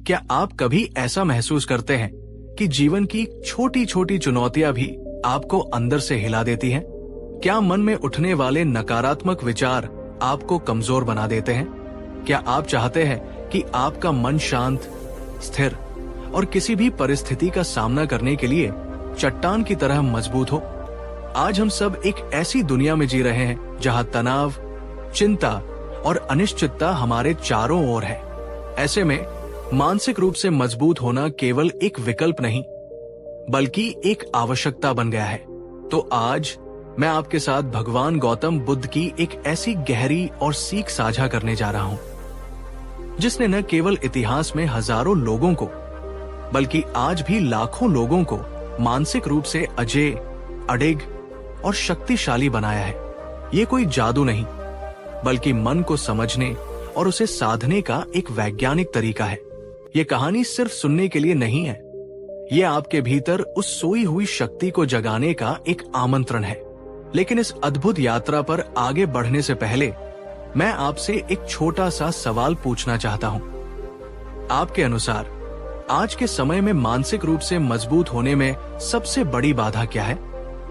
क्या आप कभी ऐसा महसूस करते हैं कि जीवन की छोटी छोटी चुनौतियां भी आपको अंदर से हिला देती हैं? क्या मन में उठने वाले नकारात्मक विचार आपको कमजोर बना देते हैं? क्या आप चाहते हैं कि आपका मन शांत, स्थिर और किसी भी परिस्थिति का सामना करने के लिए चट्टान की तरह मजबूत हो? आज हम सब एक ऐसी दुनिया में जी रहे हैं जहां तनाव, चिंता और अनिश्चितता हमारे चारों ओर है। ऐसे में मानसिक रूप से मजबूत होना केवल एक विकल्प नहीं, बल्कि एक आवश्यकता बन गया है। तो आज मैं आपके साथ भगवान गौतम बुद्ध की एक ऐसी गहरी और सीख साझा करने जा रहा हूं, जिसने न केवल इतिहास में हजारों लोगों को, बल्कि आज भी लाखों लोगों को मानसिक रूप से अजेय, अडिग और शक्तिशाली बनाया है। ये कोई जादू नहीं, बल्कि मन को समझने और उसे साधने का एक वैज्ञानिक तरीका है। ये कहानी सिर्फ सुनने के लिए नहीं है, ये आपके भीतर उस सोई हुई शक्ति को जगाने का एक आमंत्रण है। लेकिन इस अद्भुत यात्रा पर आगे बढ़ने से पहले मैं आपसे एक छोटा सा सवाल पूछना चाहता हूं। आपके अनुसार आज के समय में मानसिक रूप से मजबूत होने में सबसे बड़ी बाधा क्या है?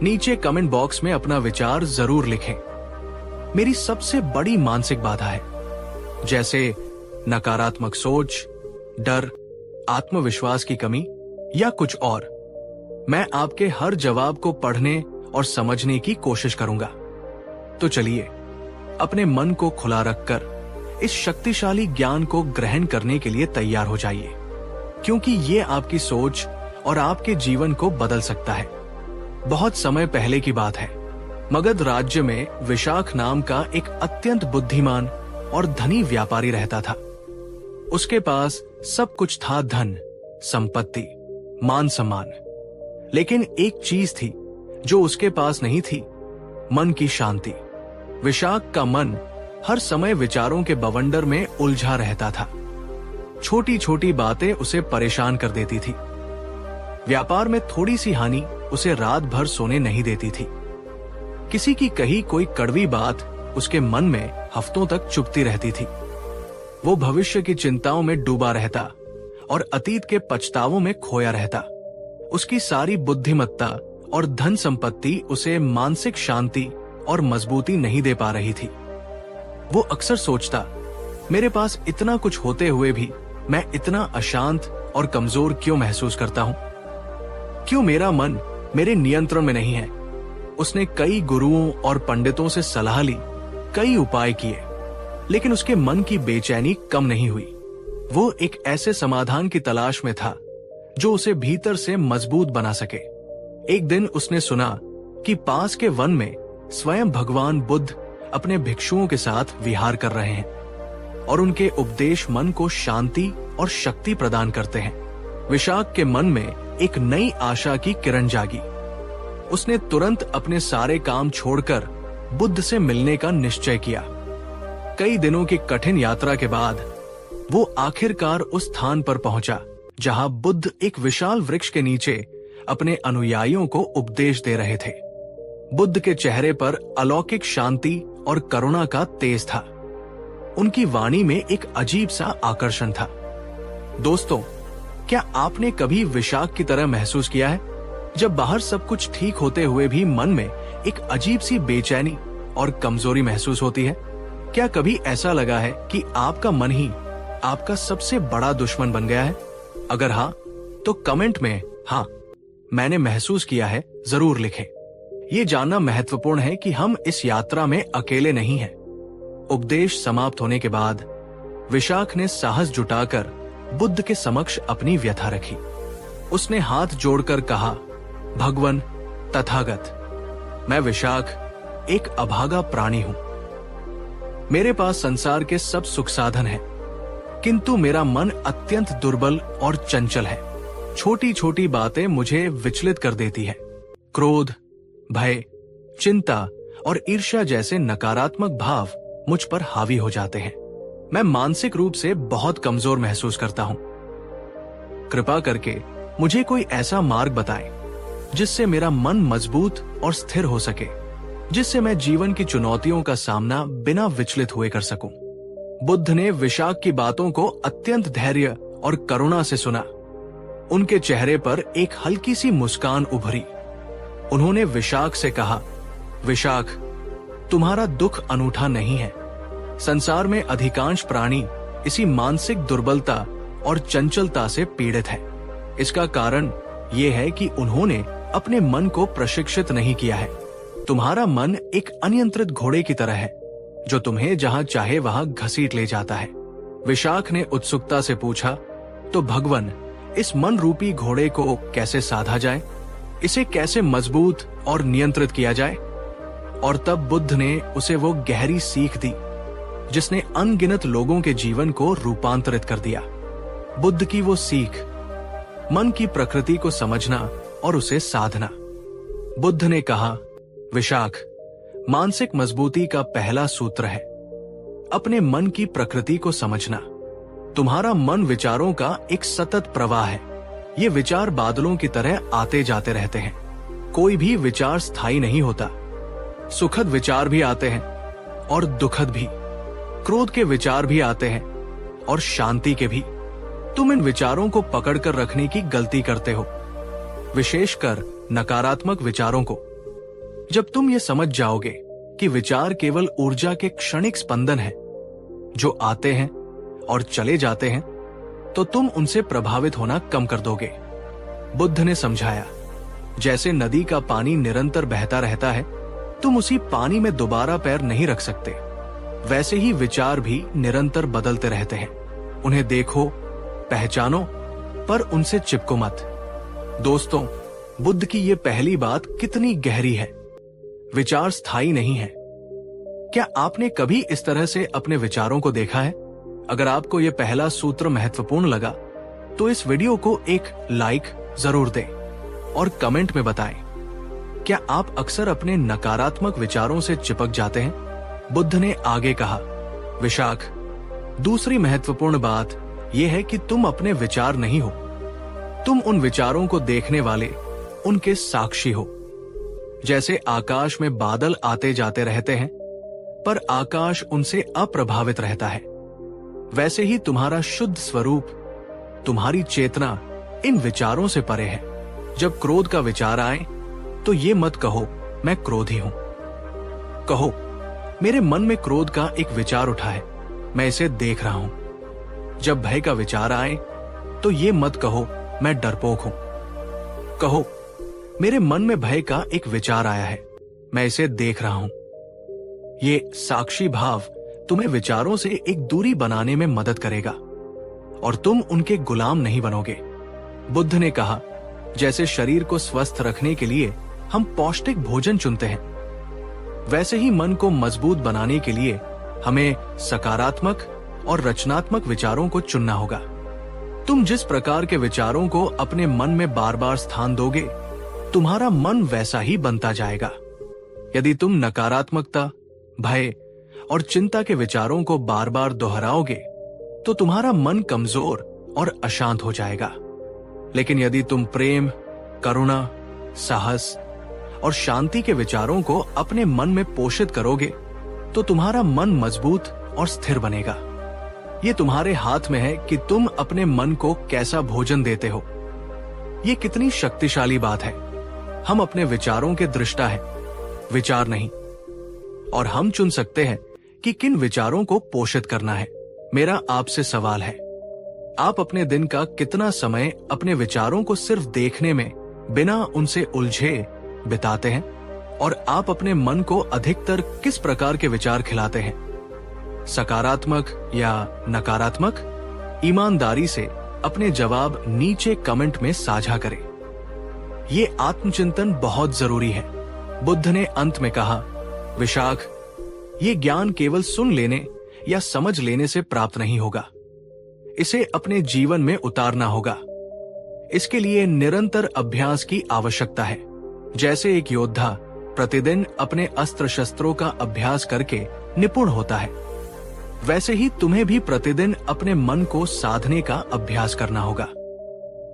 नीचे कमेंट बॉक्स में अपना विचार जरूर लिखें। मेरी सबसे बड़ी मानसिक बाधा है, जैसे नकारात्मक सोच, डर, आत्मविश्वास की कमी या कुछ और। मैं आपके हर जवाब को पढ़ने और समझने की कोशिश करूंगा। तो चलिए अपने मन को खुला रखकर इस शक्तिशाली ज्ञान को ग्रहण करने के लिए तैयार हो जाइए, क्योंकि ये आपकी सोच और आपके जीवन को बदल सकता है। बहुत समय पहले की बात है, मगध राज्य में विशाख नाम का एक अत्यंत बुद्धिमान और धनी व्यापारी रहता था। उसके पास सब कुछ था, धन, संपत्ति, मान सम्मान। लेकिन एक चीज थी जो उसके पास नहीं थी, मन की शांति। विशाख का मन हर समय विचारों के बवंडर में उलझा रहता था। छोटी छोटी बातें उसे परेशान कर देती थी। व्यापार में थोड़ी सी हानि उसे रात भर सोने नहीं देती थी। किसी की कही कोई कड़वी बात उसके मन में हफ्तों तक चुभती रहती थी। वो भविष्य की चिंताओं में डूबा रहता और अतीत के पछतावों में खोया रहता। उसकी सारी बुद्धिमत्ता और धन संपत्ति उसे मानसिक शांति और मजबूती नहीं दे पा रही थी। वो अक्सर सोचता, मेरे पास इतना कुछ होते हुए भी मैं इतना अशांत और कमजोर क्यों महसूस करता हूं? क्यों मेरा मन मेरे नियंत्रण में नहीं है? उसने कई गुरुओं और पंडितों से सलाह ली, कई उपाय किए, लेकिन उसके मन की बेचैनी कम नहीं हुई। वो एक ऐसे समाधान की तलाश में था जो उसे भीतर से मजबूत बना सके। एक दिन उसने सुना कि पास के वन में स्वयं भगवान बुद्ध अपने भिक्षुओं के साथ विहार कर रहे हैं और उनके उपदेश मन को शांति और शक्ति प्रदान करते हैं। विशाख के मन में एक नई आशा की किरण जागी। उसने तुरंत अपने सारे काम छोड़कर बुद्ध से मिलने का निश्चय किया। कई दिनों की कठिन यात्रा के बाद वो आखिरकार उस स्थान पर पहुंचा जहां बुद्ध एक विशाल वृक्ष के नीचे अपने अनुयायियों को उपदेश दे रहे थे। बुद्ध के चेहरे पर अलौकिक शांति और करुणा का तेज था। उनकी वाणी में एक अजीब सा आकर्षण था। दोस्तों, क्या आपने कभी विशाख की तरह महसूस किया है, जब बाहर सब कुछ ठीक होते हुए भी मन में एक अजीब सी बेचैनी और कमजोरी महसूस होती है? क्या कभी ऐसा लगा है कि आपका मन ही आपका सबसे बड़ा दुश्मन बन गया है? अगर हाँ, तो कमेंट में हाँ मैंने महसूस किया है जरूर लिखें। ये जानना महत्वपूर्ण है कि हम इस यात्रा में अकेले नहीं हैं। उपदेश समाप्त होने के बाद विशाख ने साहस जुटाकर बुद्ध के समक्ष अपनी व्यथा रखी। उसने हाथ जोड़कर कहा, भगवन तथागत, मैं विशाख एक अभागा प्राणी हूं। मेरे पास संसार के सब सुख साधन हैं, किंतु मेरा मन अत्यंत दुर्बल और चंचल है। छोटी छोटी बातें मुझे विचलित कर देती है। क्रोध, भय, चिंता और ईर्ष्या जैसे नकारात्मक भाव मुझ पर हावी हो जाते हैं। मैं मानसिक रूप से बहुत कमजोर महसूस करता हूं। कृपा करके मुझे कोई ऐसा मार्ग बताएं जिससे मेरा मन मजबूत और स्थिर हो सके, जिससे मैं जीवन की चुनौतियों का सामना बिना विचलित हुए कर सकूं। बुद्ध ने विशाख की बातों को अत्यंत धैर्य और करुणा से सुना। उनके चेहरे पर एक हल्की सी मुस्कान उभरी। उन्होंने विशाख से कहा, विशाख, तुम्हारा दुख अनूठा नहीं है। संसार में अधिकांश प्राणी इसी मानसिक दुर्बलता और चंचलता से पीड़ित है। इसका कारण यह है कि उन्होंने अपने मन को प्रशिक्षित नहीं किया है। तुम्हारा मन एक अनियंत्रित घोड़े की तरह है, जो तुम्हें जहां चाहे वहां घसीट ले जाता है। विशाख ने उत्सुकता से पूछा, तो भगवन, इस मन रूपी घोड़े को कैसे साधा जाए? इसे कैसे मजबूत और नियंत्रित किया जाए? और तब बुद्ध ने उसे वो गहरी सीख दी जिसने अनगिनत लोगों के जीवन को रूपांतरित कर दिया। बुद्ध की वो सीख, मन की प्रकृति को समझना और उसे साधना। बुद्ध ने कहा, विशाख, मानसिक मजबूती का पहला सूत्र है अपने मन की प्रकृति को समझना। तुम्हारा मन विचारों का एक सतत प्रवाह है। ये विचार बादलों की तरह आते जाते रहते हैं। कोई भी विचार स्थायी नहीं होता। सुखद विचार भी आते हैं और दुखद भी। क्रोध के विचार भी आते हैं और शांति के भी। तुम इन विचारों को पकड़कर रखने की गलती करते हो, विशेषकर नकारात्मक विचारों को। जब तुम ये समझ जाओगे कि विचार केवल ऊर्जा के क्षणिक स्पंदन है जो आते हैं और चले जाते हैं, तो तुम उनसे प्रभावित होना कम कर दोगे। बुद्ध ने समझाया, जैसे नदी का पानी निरंतर बहता रहता है, तुम उसी पानी में दोबारा पैर नहीं रख सकते, वैसे ही विचार भी निरंतर बदलते रहते हैं। उन्हें देखो, पहचानो, पर उनसे चिपको मत। दोस्तों, बुद्ध की ये पहली बात कितनी गहरी है। विचार स्थायी नहीं है। क्या आपने कभी इस तरह से अपने विचारों को देखा है? अगर आपको यह पहला सूत्र महत्वपूर्ण लगा, तो इस वीडियो को एक लाइक जरूर दें और कमेंट में बताएं। क्या आप अक्सर अपने नकारात्मक विचारों से चिपक जाते हैं? बुद्ध ने आगे कहा, विशाख, दूसरी महत्वपूर्ण बात यह है कि तुम अपने विचार नहीं हो। तुम उन विचारों को देखने वाले, उनके साक्षी हो। जैसे आकाश में बादल आते जाते रहते हैं, पर आकाश उनसे अप्रभावित रहता है, वैसे ही तुम्हारा शुद्ध स्वरूप, तुम्हारी चेतना इन विचारों से परे है। जब क्रोध का विचार आए, तो ये मत कहो मैं क्रोधी हूं। कहो, मेरे मन में क्रोध का एक विचार उठा है, मैं इसे देख रहा हूं। जब भय का विचार आए, तो ये मत कहो मैं डरपोक हूं। कहो, मेरे मन में भय का एक विचार आया है, मैं इसे देख रहा हूं। ये साक्षी भाव तुम्हें विचारों से एक दूरी बनाने में मदद करेगा और तुम उनके गुलाम नहीं बनोगे। बुद्ध ने कहा, जैसे शरीर को स्वस्थ रखने के लिए हम पौष्टिक भोजन चुनते हैं, वैसे ही मन को मजबूत बनाने के लिए हमें सकारात्मक और रचनात्मक विचारों को चुनना होगा। तुम जिस प्रकार के विचारों को अपने मन में बार बार स्थान दोगे, तुम्हारा मन वैसा ही बनता जाएगा। यदि तुम नकारात्मकता, भय और चिंता के विचारों को बार बार दोहराओगे, तो तुम्हारा मन कमजोर और अशांत हो जाएगा। लेकिन यदि तुम प्रेम, करुणा, साहस और शांति के विचारों को अपने मन में पोषित करोगे, तो तुम्हारा मन मजबूत और स्थिर बनेगा। ये तुम्हारे हाथ में है कि तुम अपने मन को कैसा भोजन देते हो। ये कितनी शक्तिशाली बात है। हम अपने विचारों के दृष्टा हैं, विचार नहीं। और हम चुन सकते हैं कि किन विचारों को पोषित करना है। मेरा आपसे सवाल है, आप अपने दिन का कितना समय अपने विचारों को सिर्फ देखने में, बिना उनसे उलझे, बिताते हैं? और आप अपने मन को अधिकतर किस प्रकार के विचार खिलाते हैं, सकारात्मक या नकारात्मक? ईमानदारी से अपने जवाब नीचे कमेंट में साझा करें। ये आत्मचिंतन बहुत जरूरी है। बुद्ध ने अंत में कहा, विशाख, ये ज्ञान केवल सुन लेने या समझ लेने से प्राप्त नहीं होगा। इसे अपने जीवन में उतारना होगा। इसके लिए निरंतर अभ्यास की आवश्यकता है। जैसे एक योद्धा प्रतिदिन अपने अस्त्र शस्त्रों का अभ्यास करके निपुण होता है, वैसे ही तुम्हें भी प्रतिदिन अपने मन को साधने का अभ्यास करना होगा।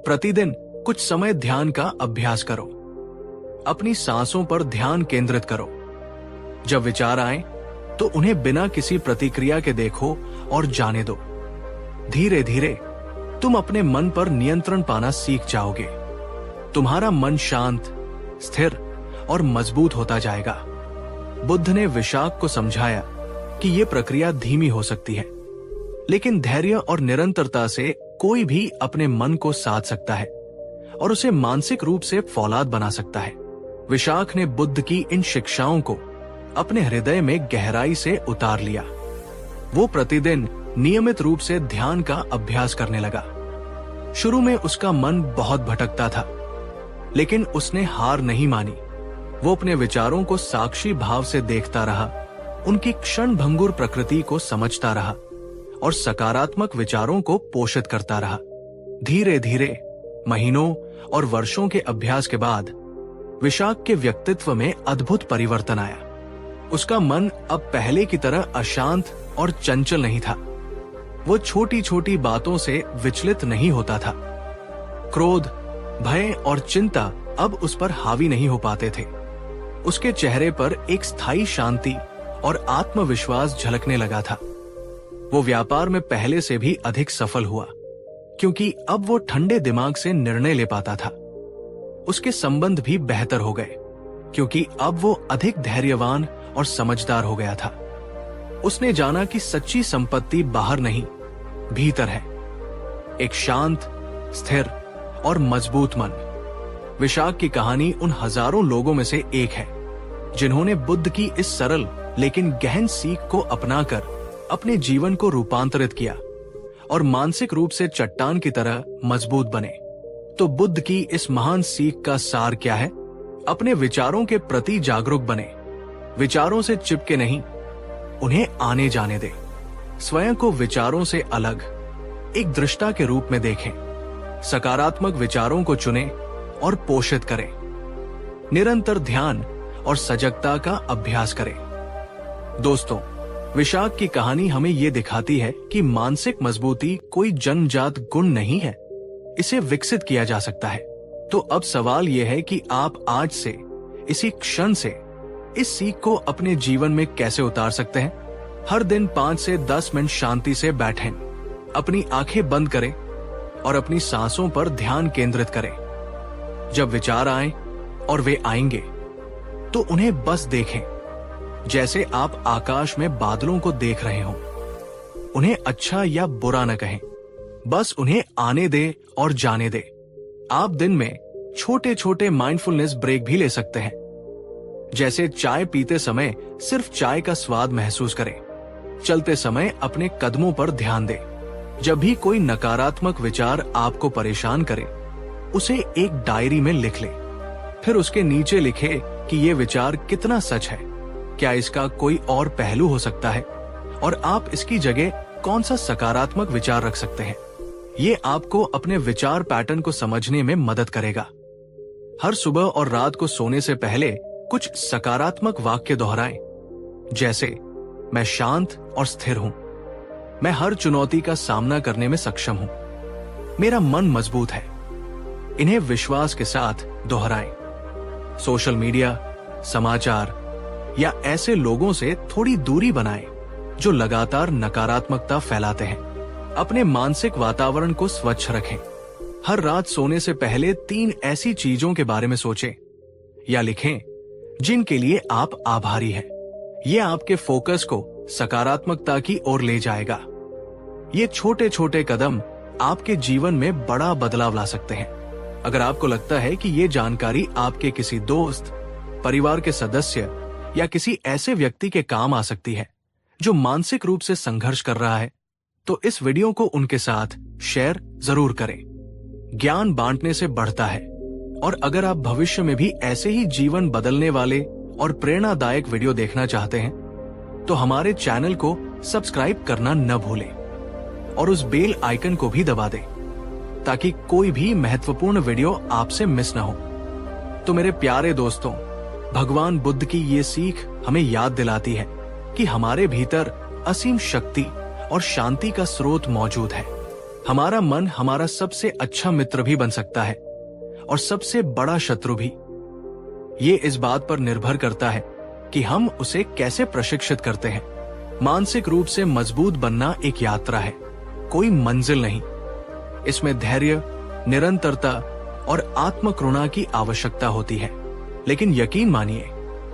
प्रतिदिन कुछ समय ध्यान का अभ्यास करो। अपनी सांसों पर ध्यान केंद्रित करो। जब विचार आए, तो उन्हें बिना किसी प्रतिक्रिया के देखो और जाने दो। धीरे धीरे तुम अपने मन पर नियंत्रण पाना सीख जाओगे। तुम्हारा मन शांत, स्थिर और मजबूत होता जाएगा। बुद्ध ने विशाख को समझाया कि यह प्रक्रिया धीमी हो सकती है, लेकिन धैर्य और निरंतरता से कोई भी अपने मन को साध सकता है और उसे मानसिक रूप से फौलाद बना सकता है। विशाख ने बुद्ध की इन शिक्षाओं को अपने हृदय में गहराई से उतार लिया। वो प्रतिदिन नियमित रूप से ध्यान का अभ्यास करने लगा। शुरू में उसका मन बहुत भटकता था, लेकिन उसने हार नहीं मानी। वो अपने विचारों को साक्षी भाव से देखता रहा, उनकी क्षणभंगुर प्रकृति को समझता रहा और सकारात्मक विचारों को पोषित करता रहा। धीरे धीरे महीनों और वर्षों के अभ्यास के बाद विशाख के व्यक्तित्व में अद्भुत परिवर्तन आया। उसका मन अब पहले की तरह अशांत और चंचल नहीं था। वो छोटी छोटी बातों से विचलित नहीं होता था। क्रोध, भय और चिंता अब उस पर हावी नहीं हो पाते थे। उसके चेहरे पर एक स्थायी शांति और आत्मविश्वास झलकने लगा था। वो व्यापार में पहले से भी अधिक सफल हुआ, क्योंकि अब वो ठंडे दिमाग से निर्णय ले पाता था। उसके संबंध भी बेहतर हो गए, क्योंकि अब वो अधिक धैर्यवान और समझदार हो गया था। उसने जाना कि सच्ची संपत्ति बाहर नहीं, भीतर है। एक शांत, स्थिर और मजबूत मन। विशाख की कहानी उन हजारों लोगों में से एक है जिन्होंने बुद्ध की इस सरल लेकिन गहन सीख को अपनाकर अपने जीवन को रूपांतरित किया और मानसिक रूप से चट्टान की तरह मजबूत बने। तो बुद्ध की इस महान सीख का सार क्या है? अपने विचारों के प्रति जागरूक बने। विचारों से चिपके नहीं, उन्हें आने जाने दे। स्वयं को विचारों से अलग एक दृष्टा के रूप में देखें। सकारात्मक विचारों को चुनें और पोषित करें। निरंतर ध्यान और सजगता का अभ्यास करें। दोस्तों, विशाख की कहानी हमें ये दिखाती है कि मानसिक मजबूती कोई जन्मजात गुण नहीं है, इसे विकसित किया जा सकता है। तो अब सवाल यह है कि आप आज से, इसी क्षण से इस सीख को अपने जीवन में कैसे उतार सकते हैं। हर दिन 5 से 10 मिनट शांति से बैठें, अपनी आंखें बंद करें और अपनी सांसों पर ध्यान केंद्रित करें। जब विचार आए, और वे आएंगे, तो उन्हें बस देखें जैसे आप आकाश में बादलों को देख रहे हो। उन्हें अच्छा या बुरा न कहें, बस उन्हें आने दें और जाने दें। आप दिन में छोटे छोटे माइंडफुलनेस ब्रेक भी ले सकते हैं, जैसे चाय पीते समय सिर्फ चाय का स्वाद महसूस करें। चलते समय अपने कदमों पर ध्यान दें। जब भी कोई नकारात्मक विचार आपको परेशान करे, उसे एक डायरी में लिख लें। फिर उसके नीचे लिखें कि ये विचार कितना सच है, क्या इसका कोई और पहलू हो सकता है, और आप इसकी जगह कौन सा सकारात्मक विचार रख सकते हैं। ये आपको अपने विचार पैटर्न को समझने में मदद करेगा। हर सुबह और रात को सोने से पहले कुछ सकारात्मक वाक्य दोहराएं, जैसे मैं शांत और स्थिर हूं, मैं हर चुनौती का सामना करने में सक्षम हूं, मेरा मन मजबूत है। इन्हें विश्वास के साथ दोहराएं। सोशल मीडिया, समाचार या ऐसे लोगों से थोड़ी दूरी बनाएं जो लगातार नकारात्मकता फैलाते हैं। अपने मानसिक वातावरण को स्वच्छ रखें। हर रात सोने से पहले 3 ऐसी चीजों के बारे में सोचें या लिखें जिनके लिए आप आभारी हैं। ये आपके फोकस को सकारात्मकता की ओर ले जाएगा। ये छोटे छोटे कदम आपके जीवन में बड़ा बदलाव ला सकते हैं। अगर आपको लगता है कि ये जानकारी आपके किसी दोस्त, परिवार के सदस्य या किसी ऐसे व्यक्ति के काम आ सकती है जो मानसिक रूप से संघर्ष कर रहा है, तो इस वीडियो को उनके साथ शेयर जरूर करें। ज्ञान बांटने से बढ़ता है, और अगर आप भविष्य में भी ऐसे ही जीवन बदलने वाले और प्रेरणादायक वीडियो देखना चाहते हैं, तो हमारे चैनल को सब्सक्राइब करना न भूलें और उस बेल आइकन को भी दबा दें, ताकि कोई भी महत्वपूर्ण वीडियो आपसे मिस न हो। तो मेरे प्यारे दोस्तों, भगवान बुद्ध की ये सीख हमें याद दिलाती है कि हमारे भीतर असीम शक्ति और शांति का स्रोत मौजूद है। हमारा मन हमारा सबसे अच्छा मित्र भी बन सकता है और सबसे बड़ा शत्रु भी। ये इस बात पर निर्भर करता है कि हम उसे कैसे प्रशिक्षित करते हैं। मानसिक रूप से मजबूत बनना एक यात्रा है, कोई मंजिल नहीं। इसमें धैर्य, निरंतरता और आत्मकरुणा की आवश्यकता होती है। लेकिन यकीन मानिए,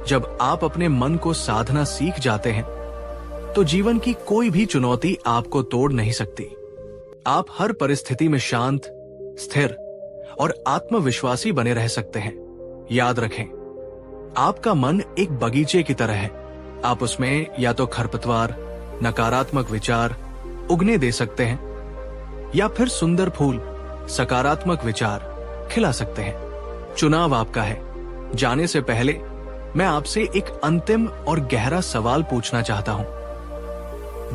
जब आप अपने मन को साधना सीख जाते हैं तो जीवन की कोई भी चुनौती आपको तोड़ नहीं सकती। आप हर परिस्थिति में शांत, स्थिर और आत्मविश्वासी बने रह सकते हैं। याद रखें, आपका मन एक बगीचे की तरह है। आप उसमें या तो खरपतवार, नकारात्मक विचार उगने दे सकते हैं या फिर सुंदर फूल, सकारात्मक विचार खिला सकते हैं। चुनाव आपका है। जाने से पहले मैं आपसे एक अंतिम और गहरा सवाल पूछना चाहता हूं।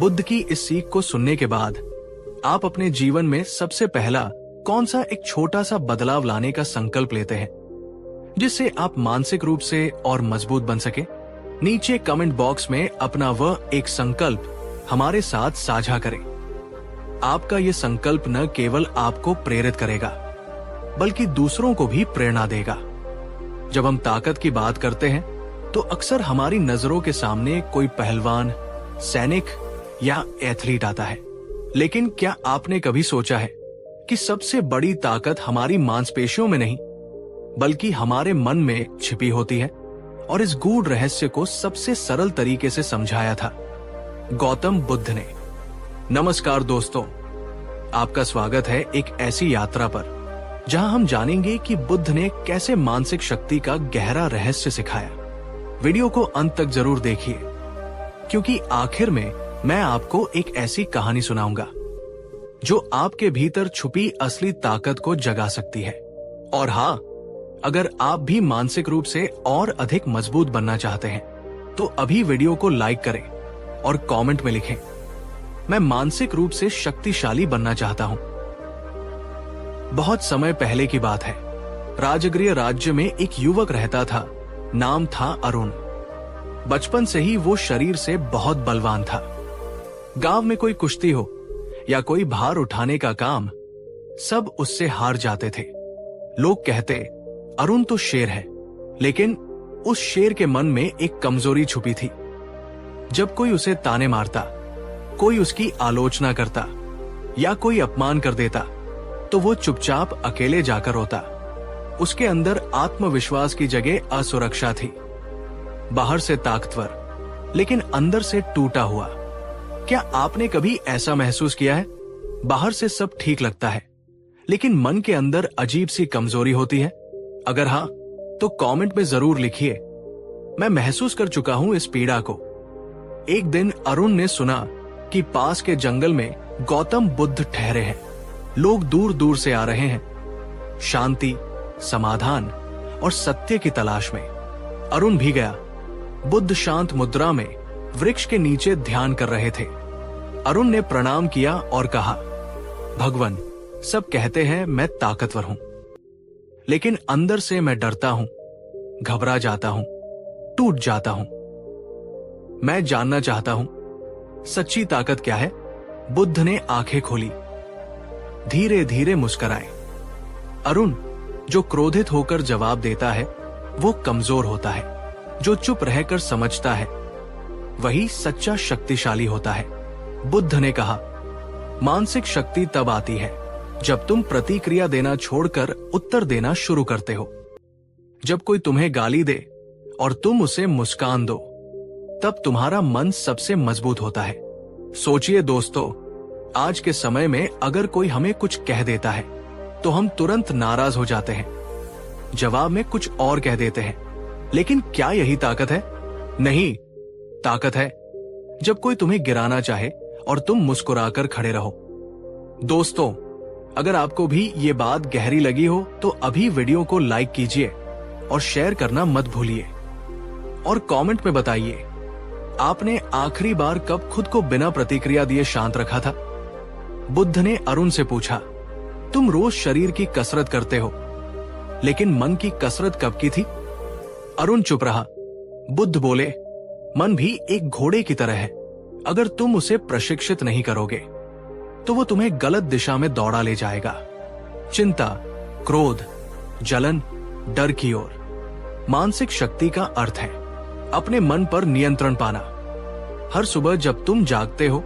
बुद्ध की इस सीख को सुनने के बाद आप अपने जीवन में सबसे पहला कौन सा एक छोटा सा बदलाव लाने का संकल्प लेते हैं, जिससे आप मानसिक रूप से और मजबूत बन सके? नीचे कमेंट बॉक्स में अपना वह एक संकल्प हमारे साथ साझा करें। आपका यह संकल्प न केवल आपको प्रेरित करेगा, बल्कि दूसरों को भी प्रेरणा देगा। जब हम ताकत की बात करते हैं तो अक्सर हमारी नजरों के सामने कोई पहलवान, सैनिक या एथलीट आता है। लेकिन क्या आपने कभी सोचा है कि सबसे बड़ी ताकत हमारी मांसपेशियों में नहीं, बल्कि हमारे मन में छिपी होती है? और इस गूढ़ रहस्य को सबसे सरल तरीके से समझाया था गौतम बुद्ध ने। नमस्कार दोस्तों, आपका स्वागत है एक ऐसी यात्रा पर जहां हम जानेंगे कि बुद्ध ने कैसे मानसिक शक्ति का गहरा रहस्य सिखाया। वीडियो को अंत तक जरूर देखिए, क्योंकि आखिर में मैं आपको एक ऐसी कहानी सुनाऊंगा जो आपके भीतर छुपी असली ताकत को जगा सकती है। और हाँ, अगर आप भी मानसिक रूप से और अधिक मजबूत बनना चाहते हैं तो अभी वीडियो को लाइक करें और कमेंट में लिखें, मैं मानसिक रूप से शक्तिशाली बनना चाहता हूं। बहुत समय पहले की बात है। राजगृह राज्य में एक युवक रहता था। नाम था अरुण। बचपन से ही वो शरीर से बहुत बलवान था। गांव में कोई कुश्ती हो या कोई भार उठाने का काम, सब उससे हार जाते थे। लोग कहते, अरुण तो शेर है। लेकिन उस शेर के मन में एक कमजोरी छुपी थी। जब कोई उसे ताने मारता, कोई उसकी आलोचना करता या कोई अपमान कर देता, तो वो चुपचाप अकेले जाकर रोता। उसके अंदर आत्मविश्वास की जगह असुरक्षा थी। बाहर से ताकतवर, लेकिन अंदर से टूटा हुआ। क्या आपने कभी ऐसा महसूस किया है? बाहर से सब ठीक लगता है, लेकिन मन के अंदर अजीब सी कमजोरी होती है। अगर हाँ, तो कमेंट में जरूर लिखिए। मैं महसूस कर चुका हूं इस पीड़ा को। एक दिन अरुण ने सुना कि पास के जंगल में गौतम बुद्ध ठहरे हैं। लोग दूर दूर से आ रहे हैं, शांति, समाधान और सत्य की तलाश में। अरुण भी गया। बुद्ध शांत मुद्रा में वृक्ष के नीचे ध्यान कर रहे थे। अरुण ने प्रणाम किया और कहा, भगवान, सब कहते हैं मैं ताकतवर हूं, लेकिन अंदर से मैं डरता हूं, घबरा जाता हूं, टूट जाता हूं। मैं जानना चाहता हूं, सच्ची ताकत क्या है? बुद्ध ने आंखें खोली, धीरे धीरे मुस्कुराए। अरुण, जो क्रोधित होकर जवाब देता है वो कमजोर होता है। जो चुप रहकर समझता है वही सच्चा शक्तिशाली होता है। बुद्ध ने कहा, मानसिक शक्ति तब आती है जब तुम प्रतिक्रिया देना छोड़कर उत्तर देना शुरू करते हो। जब कोई तुम्हें गाली दे और तुम उसे मुस्कान दो, तब तुम्हारा मन सबसे मजबूत होता है। सोचिए दोस्तों, आज के समय में अगर कोई हमें कुछ कह देता है तो हम तुरंत नाराज हो जाते हैं, जवाब में कुछ और कह देते हैं। लेकिन क्या यही ताकत है? नहीं, ताकत है जब कोई तुम्हें गिराना चाहे और तुम मुस्कुराकर खड़े रहो। दोस्तों, अगर आपको भी ये बात गहरी लगी हो तो अभी वीडियो को लाइक कीजिए और शेयर करना मत भूलिए। और कमेंट में बताइए, आपने आखिरी बार कब खुद को बिना प्रतिक्रिया दिए शांत रखा था? बुद्ध ने अरुण से पूछा, तुम रोज शरीर की कसरत करते हो, लेकिन मन की कसरत कब की थी? अरुण चुप रहा। बुद्ध बोले, मन भी एक घोड़े की तरह है। अगर तुम उसे प्रशिक्षित नहीं करोगे तो वो तुम्हें गलत दिशा में दौड़ा ले जाएगा, चिंता, क्रोध, जलन, डर की ओर। मानसिक शक्ति का अर्थ है अपने मन पर नियंत्रण पाना। हर सुबह जब तुम जागते हो,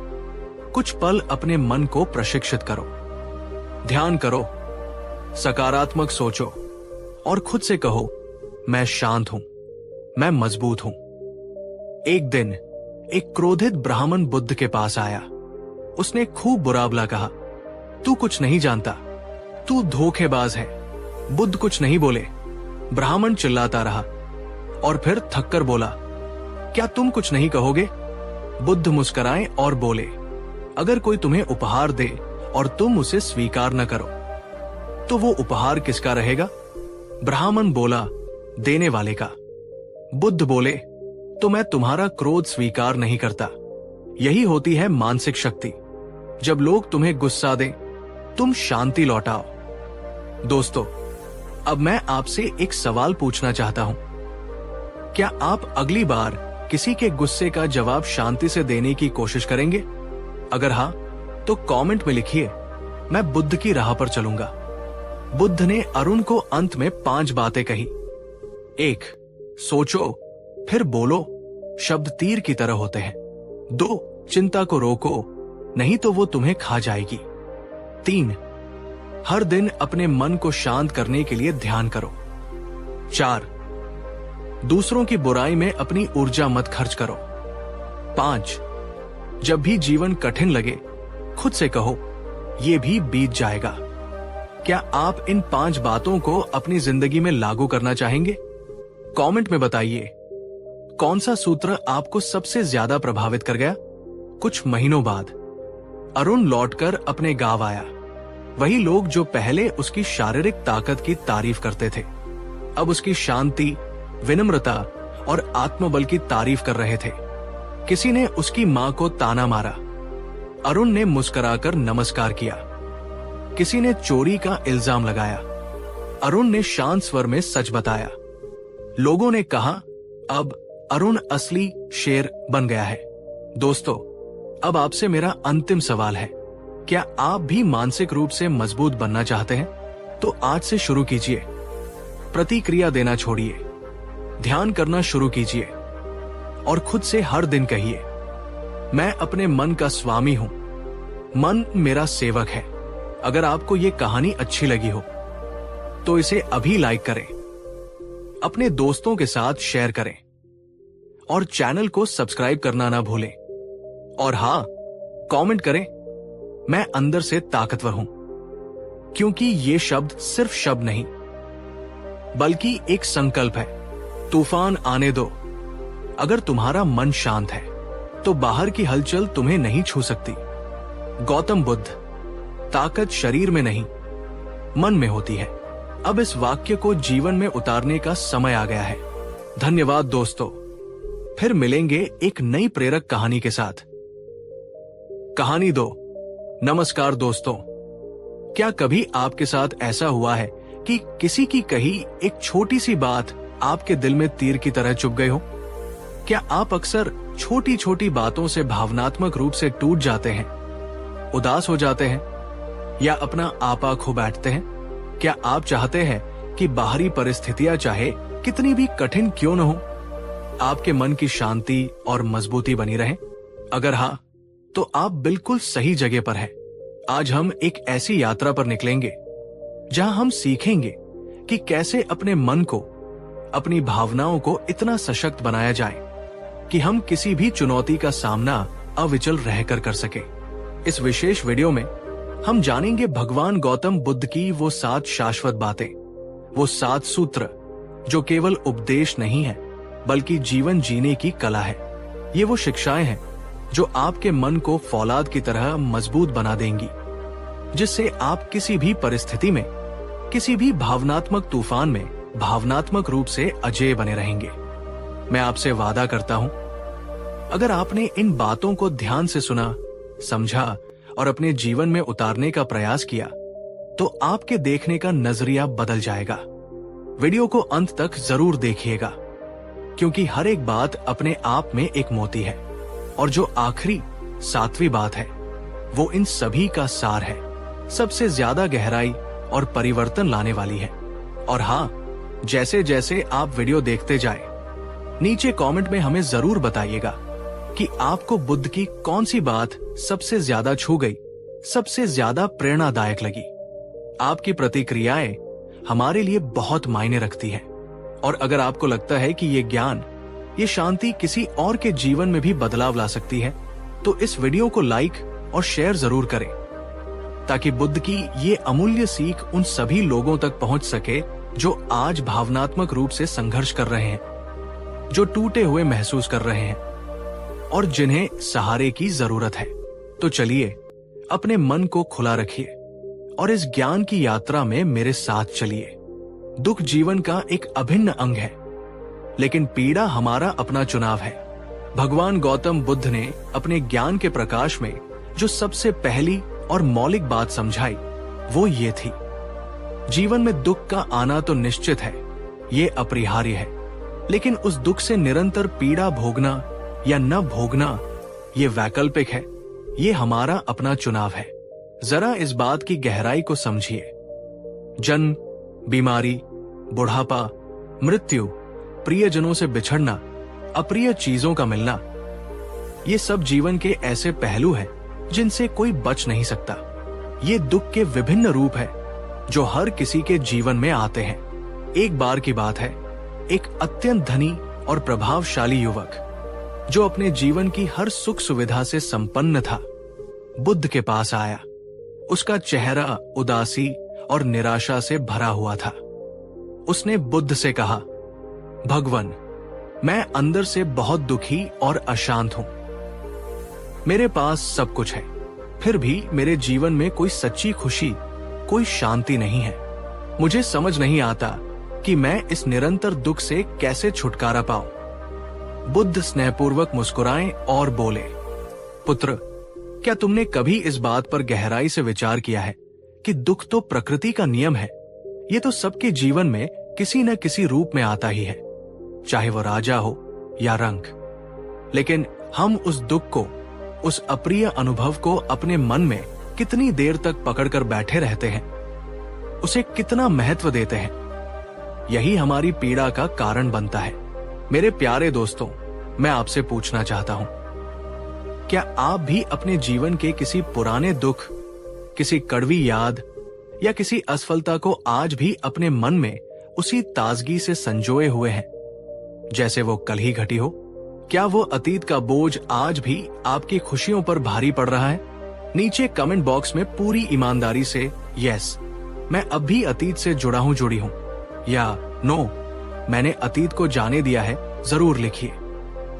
कुछ पल अपने मन को प्रशिक्षित करो। ध्यान करो, सकारात्मक सोचो और खुद से कहो, मैं शांत हूं, मैं मजबूत हूं। एक दिन एक क्रोधित ब्राह्मण बुद्ध के पास आया। उसने खूब बुरा भला कहा, तू कुछ नहीं जानता, तू धोखेबाज है। बुद्ध कुछ नहीं बोले। ब्राह्मण चिल्लाता रहा और फिर थककर बोला, क्या तुम कुछ नहीं कहोगे? बुद्ध मुस्कुराए और बोले, अगर कोई तुम्हें उपहार दे और तुम उसे स्वीकार न करो तो वो उपहार किसका रहेगा? ब्राह्मण बोला, देने वाले का। बुद्ध बोले, तो मैं तुम्हारा क्रोध स्वीकार नहीं करता। यही होती है मानसिक शक्ति। जब लोग तुम्हें गुस्सा दें, तुम शांति लौटाओ। दोस्तों, अब मैं आपसे एक सवाल पूछना चाहता हूं। क्या आप अगली बार किसी के गुस्से का जवाब शांति से देने की कोशिश करेंगे? अगर हां, तो कमेंट में लिखिए, मैं बुद्ध की राह पर चलूंगा। बुद्ध ने अरुण को अंत में 5 बातें कही। 1. सोचो फिर बोलो, शब्द तीर की तरह होते हैं। 2. चिंता को रोको, नहीं तो वो तुम्हें खा जाएगी। 3. हर दिन अपने मन को शांत करने के लिए ध्यान करो। 4. दूसरों की बुराई में अपनी ऊर्जा मत खर्च करो। 5. जब भी जीवन कठिन लगे, खुद से कहो, ये भी बीत जाएगा। क्या आप इन 5 बातों को अपनी जिंदगी में लागू करना चाहेंगे? कमेंट में बताइए, कौन सा सूत्र आपको सबसे ज्यादा प्रभावित कर गया? कुछ महीनों बाद अरुण लौटकर अपने गांव आया। वही लोग जो पहले उसकी शारीरिक ताकत की तारीफ करते थे, अब उसकी शांति, विनम्रता और आत्मबल की तारीफ कर रहे थे। किसी ने उसकी मां को ताना मारा। अरुण ने मुस्कुराकर नमस्कार किया। किसी ने चोरी का इल्जाम लगाया। अरुण ने शांत स्वर में सच बताया। लोगों ने कहा, अब अरुण असली शेर बन गया है। दोस्तों, अब आपसे मेरा अंतिम सवाल है, क्या आप भी मानसिक रूप से मजबूत बनना चाहते हैं? तो आज से शुरू कीजिए। प्रतिक्रिया देना छोड़िए, ध्यान करना शुरू कीजिए और खुद से हर दिन कहिए, मैं अपने मन का स्वामी हूं, मन मेरा सेवक है। अगर आपको ये कहानी अच्छी लगी हो तो इसे अभी लाइक करें, अपने दोस्तों के साथ शेयर करें और चैनल को सब्सक्राइब करना ना भूलें। और हां, कमेंट करें, मैं अंदर से ताकतवर हूं, क्योंकि ये शब्द सिर्फ शब्द नहीं बल्कि एक संकल्प है। तूफान आने दो, अगर तुम्हारा मन शांत है तो बाहर की हलचल तुम्हें नहीं छू सकती। गौतम बुद्ध, ताकत शरीर में नहीं मन में होती है। अब इस वाक्य को जीवन में उतारने का समय आ गया है। धन्यवाद दोस्तों, फिर मिलेंगे एक नई प्रेरक कहानी के साथ। कहानी 2। नमस्कार दोस्तों, क्या कभी आपके साथ ऐसा हुआ है कि किसी की कही एक छोटी सी बात आपके दिल में तीर की तरह चुभ गई हो? क्या आप अक्सर छोटी छोटी बातों से भावनात्मक रूप से टूट जाते हैं, उदास हो जाते हैं या अपना आपा खो बैठते हैं? क्या आप चाहते हैं कि बाहरी परिस्थितियां चाहे कितनी भी कठिन क्यों न हो, आपके मन की शांति और मजबूती बनी रहे? अगर हाँ, तो आप बिल्कुल सही जगह पर हैं। आज हम एक ऐसी यात्रा पर निकलेंगे जहां हम सीखेंगे कि कैसे अपने मन को, अपनी भावनाओं को इतना सशक्त बनाया जाए कि हम किसी भी चुनौती का सामना अविचल रहकर कर सके। इस विशेष वीडियो में हम जानेंगे भगवान गौतम बुद्ध की वो 7 शाश्वत बातें, वो 7 सूत्र जो केवल उपदेश नहीं है बल्कि जीवन जीने की कला है। ये वो शिक्षाएं हैं जो आपके मन को फौलाद की तरह मजबूत बना देंगी, जिससे आप किसी भी परिस्थिति में, किसी भी भावनात्मक तूफान में भावनात्मक रूप से अजेय बने रहेंगे। मैं आपसे वादा करता हूं, अगर आपने इन बातों को ध्यान से सुना, समझा और अपने जीवन में उतारने का प्रयास किया, तो आपके देखने का नजरिया बदल जाएगा। वीडियो को अंत तक जरूर देखिएगा, क्योंकि हर एक बात अपने आप में एक मोती है और जो आखिरी 7वीं बात है वो इन सभी का सार है, सबसे ज्यादा गहराई और परिवर्तन लाने वाली है। और हाँ, जैसे जैसे आप वीडियो देखते जाएं, नीचे कमेंट में हमें जरूर बताइएगा कि आपको बुद्ध की कौन सी बात सबसे ज्यादा छू गई, सबसे ज्यादा प्रेरणादायक लगी। आपकी प्रतिक्रियाएं हमारे लिए बहुत मायने रखती है। और अगर आपको लगता है कि ये ज्ञान, ये शांति किसी और के जीवन में भी बदलाव ला सकती है, तो इस वीडियो को लाइक और शेयर जरूर करें, ताकि बुद्ध की ये अमूल्य सीख उन सभी लोगों तक पहुंच सके जो आज भावनात्मक रूप से संघर्ष कर रहे हैं, जो टूटे हुए महसूस कर रहे हैं और जिन्हें सहारे की जरूरत है। तो चलिए अपने मन को खुला रखिए और इस ज्ञान की यात्रा में मेरे साथ चलिए। दुख जीवन का एक अभिन्न अंग है, लेकिन पीड़ा हमारा अपना चुनाव है। भगवान गौतम बुद्ध ने अपने ज्ञान के प्रकाश में जो सबसे पहली और मौलिक बात समझाई, वो ये थी, जीवन में दुख का आना तो निश्चित है, ये अपरिहार्य है, लेकिन उस दुख से निरंतर पीड़ा भोगना या न भोगना, ये वैकल्पिक है, ये हमारा अपना चुनाव है। जरा इस बात की गहराई को समझिए। जन्म, बीमारी, बुढ़ापा, मृत्यु, प्रियजनों से बिछड़ना, अप्रिय चीजों का मिलना, ये सब जीवन के ऐसे पहलू हैं जिनसे कोई बच नहीं सकता। ये दुख के विभिन्न रूप हैं जो हर किसी के जीवन में आते हैं। एक बार की बात है, एक अत्यंत धनी और प्रभावशाली युवक जो अपने जीवन की हर सुख सुविधा से संपन्न था, बुद्ध के पास आया। उसका चेहरा उदासी और निराशा से भरा हुआ था। उसने बुद्ध से कहा, भगवान, मैं अंदर से बहुत दुखी और अशांत हूं। मेरे पास सब कुछ है, फिर भी मेरे जीवन में कोई सच्ची खुशी, कोई शांति नहीं है। मुझे समझ नहीं आता कि मैं इस निरंतर दुख से कैसे छुटकारा पाऊं। बुद्ध स्नेहपूर्वक मुस्कुराए और बोले, पुत्र, क्या तुमने कभी इस बात पर गहराई से विचार किया है कि दुख तो प्रकृति का नियम है? ये तो सबके जीवन में किसी न किसी रूप में आता ही है, चाहे वो राजा हो या रंक। लेकिन हम उस दुख को, उस अप्रिय अनुभव को अपने मन में कितनी देर तक पकड़कर बैठे रहते हैं, उसे कितना महत्व देते हैं, यही हमारी पीड़ा का कारण बनता है। मेरे प्यारे दोस्तों, मैं आपसे पूछना चाहता हूं, क्या आप भी अपने जीवन के किसी पुराने दुख, किसी कड़वी याद या किसी असफलता को आज भी अपने मन में उसी ताजगी से संजोए हुए हैं जैसे वो कल ही घटी हो? क्या वो अतीत का बोझ आज भी आपकी खुशियों पर भारी पड़ रहा है? नीचे कमेंट बॉक्स में पूरी ईमानदारी से यस, मैं अब भी अतीत से जुड़ा हूं, जुड़ी हूं, या नो, मैंने अतीत को जाने दिया है, जरूर लिखिए।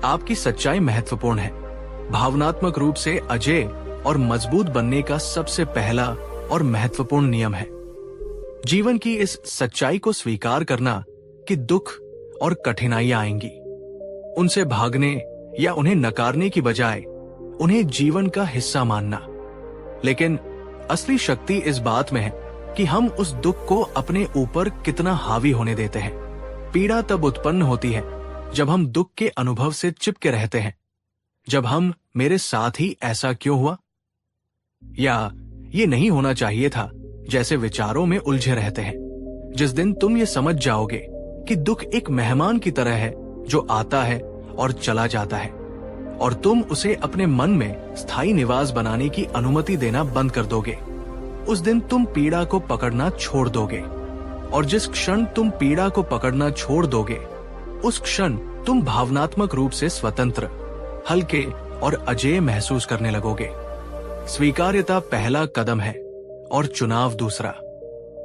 आपकी सच्चाई महत्वपूर्ण है। भावनात्मक रूप से अजेय और मजबूत बनने का सबसे पहला और महत्वपूर्ण नियम है जीवन की इस सच्चाई को स्वीकार करना कि दुख और कठिनाइयां आएंगी। उनसे भागने या उन्हें नकारने की बजाय उन्हें जीवन का हिस्सा मानना। लेकिन असली शक्ति इस बात में है कि हम उस दुख को अपने ऊपर कितना हावी होने देते हैं। पीड़ा तब उत्पन्न होती है जब हम दुख के अनुभव से चिपके रहते हैं, जब हम मेरे साथ ही ऐसा क्यों हुआ, या ये नहीं होना चाहिए था, जैसे विचारों में उलझे रहते हैं। जिस दिन तुम ये समझ जाओगे कि दुख एक मेहमान की तरह है जो आता है और चला जाता है, और तुम उसे अपने मन में स्थायी निवास बनाने की अनुमति देना बंद कर दोगे, उस दिन तुम पीड़ा को पकड़ना छोड़ दोगे। और जिस क्षण तुम पीड़ा को पकड़ना छोड़ दोगे, उस क्षण तुम भावनात्मक रूप से स्वतंत्र, हल्के और अजेय महसूस करने लगोगे। स्वीकार्यता पहला कदम है और चुनाव दूसरा।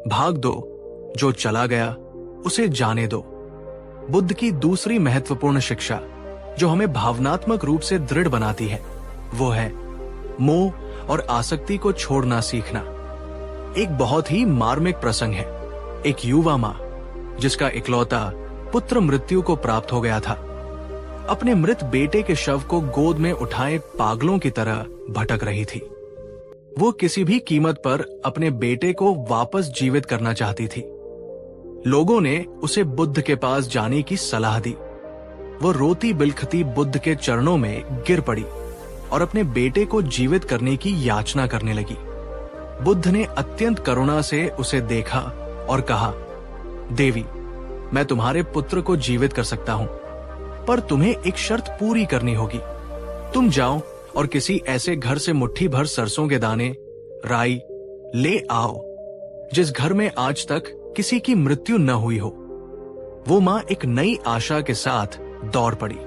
भाग दो, जो चला गया उसे जाने दो। बुद्ध की दूसरी महत्वपूर्ण शिक्षा जो हमें भावनात्मक रूप से दृढ़ बनाती है, वो है मोह और आसक्ति को छोड़ना सीखना। एक बहुत ही मार्मिक प्रसंग है। एक युवा माँ जिसका इकलौता पुत्र मृत्यु को प्राप्त हो गया था, अपने मृत बेटे के शव को गोद में उठाए पागलों की तरह भटक रही थी। वो किसी भी कीमत पर अपने बेटे को वापस जीवित करना चाहती थी। लोगों ने उसे बुद्ध के पास जाने की सलाह दी। वो रोती बिलखती बुद्ध के चरणों में गिर पड़ी और अपने बेटे को जीवित करने की याचना करने लगी। बुद्ध ने अत्यंत करुणा से उसे देखा और कहा, देवी, मैं तुम्हारे पुत्र को जीवित कर सकता हूं, पर तुम्हें एक शर्त पूरी करनी होगी। तुम जाओ और किसी ऐसे घर से मुट्ठी भर सरसों के दाने, राई ले आओ जिस घर में आज तक किसी की मृत्यु न हुई हो। वो माँ एक नई आशा के साथ दौड़ पड़ी।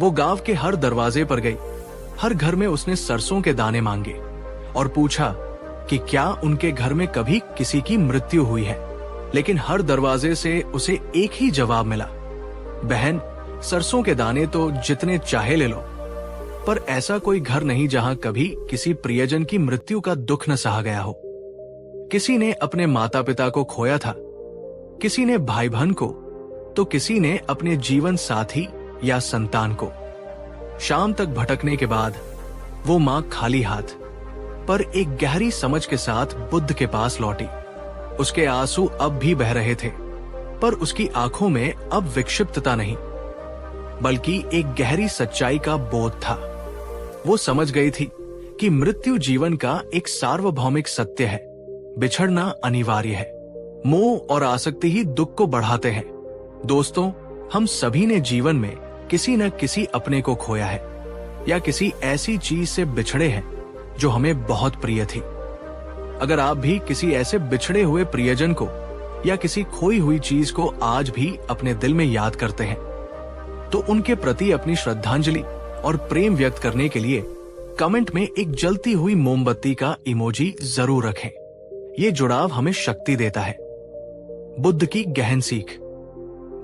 वो गांव के हर दरवाजे पर गई, हर घर में उसने सरसों के दाने मांगे और पूछा कि क्या उनके घर में कभी किसी की मृत्यु हुई है। लेकिन हर दरवाजे से उसे एक ही जवाब मिला, बहन, सरसों के दाने तो जितने चाहे ले लो, पर ऐसा कोई घर नहीं जहां कभी किसी प्रियजन की मृत्यु का दुख न सहा गया हो। किसी ने अपने माता पिता को खोया था, किसी ने भाई बहन को, तो किसी ने अपने जीवन साथी या संतान को। शाम तक भटकने के बाद वो मां खाली हाथ पर एक गहरी समझ के साथ बुद्ध के पास लौटी। उसके आंसू अब भी बह रहे थे, पर उसकी आंखों में अब विक्षिप्तता नहीं, बल्कि एक गहरी सच्चाई का बोध था। वो समझ गई थी कि मृत्यु जीवन का एक सार्वभौमिक सत्य है। बिछड़ना अनिवार्य है। मोह और आसक्ति ही दुख को बढ़ाते हैं। दोस्तों, हम सभी ने जीवन में किसी न किसी अपने को खोया है या किसी ऐसी चीज से बिछड़े हैं जो हमें बहुत प्रिय थी। अगर आप भी किसी ऐसे बिछड़े हुए प्रियजन को या किसी खोई हुई चीज को आज भी अपने दिल में याद करते हैं, तो उनके प्रति अपनी श्रद्धांजलि और प्रेम व्यक्त करने के लिए कमेंट में एक जलती हुई मोमबत्ती का इमोजी जरूर रखें। ये जुड़ाव हमें शक्ति देता है। बुद्ध की गहन सीख।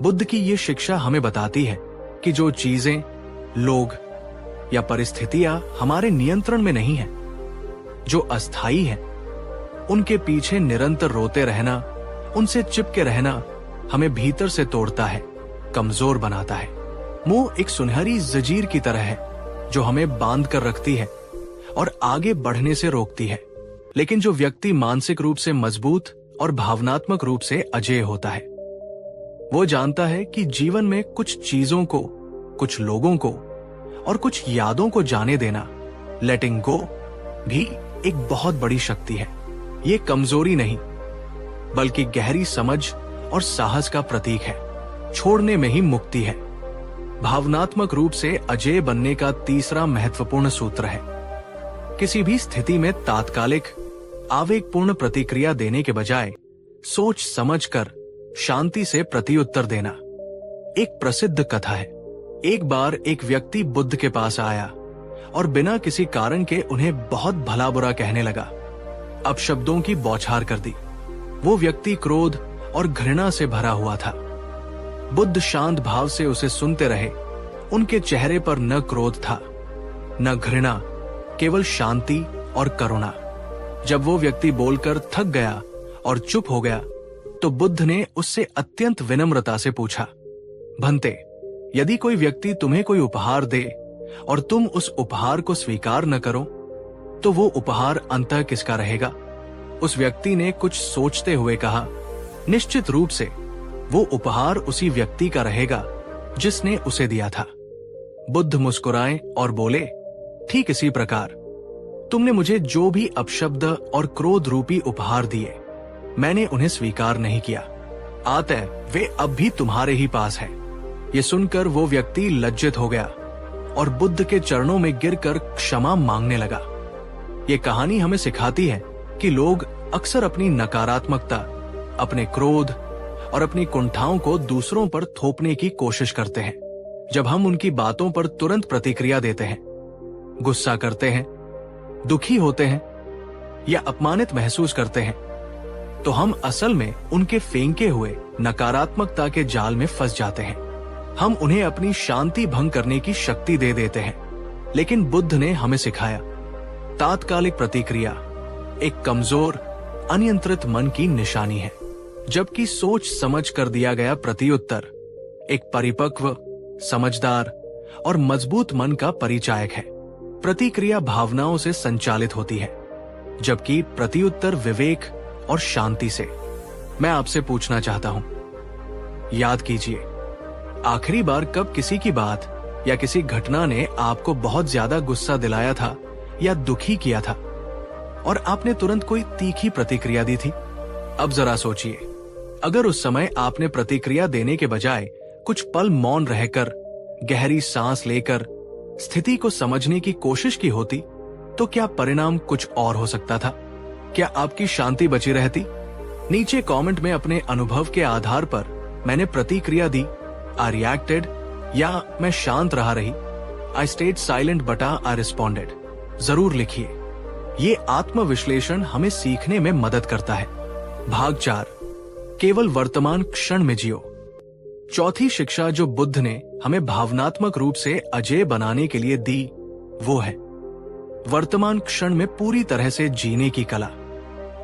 बुद्ध की ये शिक्षा हमें बताती है कि जो चीजें, लोग या परिस्थितियां हमारे नियंत्रण में नहीं हैं, जो अस्थायी हैं, उनके पीछे निरंतर रोते रहना, उनसे चिपके रहना हमें भीतर से तोड़ता है, कमजोर बनाता है। मोह एक सुनहरी जंजीर की तरह है जो हमें बांध कर रखती है और आगे बढ़ने से रोकती है। लेकिन जो व्यक्ति मानसिक रूप से मजबूत और भावनात्मक रूप से अजेय होता है, वो जानता है कि जीवन में कुछ चीजों को, कुछ लोगों को और कुछ यादों को जाने देना, लेटिंग गो, भी एक बहुत बड़ी शक्ति है। ये कमजोरी नहीं, बल्कि गहरी समझ और साहस का प्रतीक है। छोड़ने में ही मुक्ति है। भावनात्मक रूप से अजेय बनने का तीसरा महत्वपूर्ण सूत्र है, किसी भी स्थिति में तात्कालिक आवेगपूर्ण प्रतिक्रिया देने के बजाय सोच समझकर शांति से प्रत्युत्तर देना। एक प्रसिद्ध कथा है। एक बार एक व्यक्ति बुद्ध के पास आया और बिना किसी कारण के उन्हें बहुत भला बुरा कहने लगा। अब शब्दों की बौछार कर दी। वो व्यक्ति क्रोध और घृणा से भरा हुआ था। बुद्ध शांत भाव से उसे सुनते रहे। उनके चेहरे पर न क्रोध था, न घृणा, केवल शांति और करुणा। जब वो व्यक्ति बोलकर थक गया और चुप हो गया, तो बुद्ध ने उससे अत्यंत विनम्रता से पूछा, भंते, यदि कोई व्यक्ति तुम्हें कोई उपहार दे और तुम उस उपहार को स्वीकार न करो, तो वो उपहार अंततः किसका रहेगा? उस व्यक्ति ने कुछ सोचते हुए कहा, निश्चित रूप से वो उपहार उसी व्यक्ति का रहेगा जिसने उसे दिया था। बुद्ध मुस्कुराए और बोले, ठीक इसी प्रकार तुमने मुझे जो भी अपशब्द और क्रोध रूपी उपहार दिए, मैंने उन्हें स्वीकार नहीं किया, अतः वे अब भी तुम्हारे ही पास है। ये सुनकर वो व्यक्ति लज्जित हो गया और बुद्ध के चरणों में गिरकर क्षमा मांगने लगा। ये कहानी हमें सिखाती है कि लोग अक्सर अपनी नकारात्मकता, अपने क्रोध और अपनी कुंठाओं को दूसरों पर थोपने की कोशिश करते हैं। जब हम उनकी बातों पर तुरंत प्रतिक्रिया देते हैं, गुस्सा करते हैं, दुखी होते हैं या अपमानित महसूस करते हैं, तो हम असल में उनके फेंके हुए नकारात्मकता के जाल में फंस जाते हैं। हम उन्हें अपनी शांति भंग करने की शक्ति दे देते हैं। लेकिन बुद्ध ने हमें सिखाया, तात्कालिक प्रतिक्रिया एक कमजोर, अनियंत्रित मन की निशानी है, जबकि सोच समझ कर दिया गया प्रत्युत्तर एक परिपक्व, समझदार और मजबूत मन का परिचायक है। प्रतिक्रिया भावनाओं से संचालित होती है, जबकि प्रत्युत्तर विवेक और शांति से। मैं आपसे पूछना चाहता हूं, याद कीजिए, आखिरी बार कब किसी की बात या किसी घटना ने आपको बहुत ज्यादा गुस्सा दिलाया था या दुखी किया था और आपने तुरंत कोई तीखी प्रतिक्रिया दी थी? अब जरा सोचिए, अगर उस समय आपने प्रतिक्रिया देने के बजाय कुछ पल मौन रहकर, गहरी सांस लेकर स्थिति को समझने की कोशिश की होती, तो क्या परिणाम कुछ और हो सकता था? क्या आपकी शांति बची रहती नीचे कमेंट में अपने अनुभव के आधार पर मैंने प्रतिक्रिया दी, आई रिएक्टेड, या मैं शांत रहा रही, आई स्टेड साइलेंट बटा आई रिस्पॉन्डेड, जरूर लिखिए। ये आत्मविश्लेषण हमें सीखने में मदद करता है। भाग 4, केवल वर्तमान क्षण में जियो। चौथी शिक्षा जो बुद्ध ने हमें भावनात्मक रूप से अजेय बनाने के लिए दी, वो है वर्तमान क्षण में पूरी तरह से जीने की कला।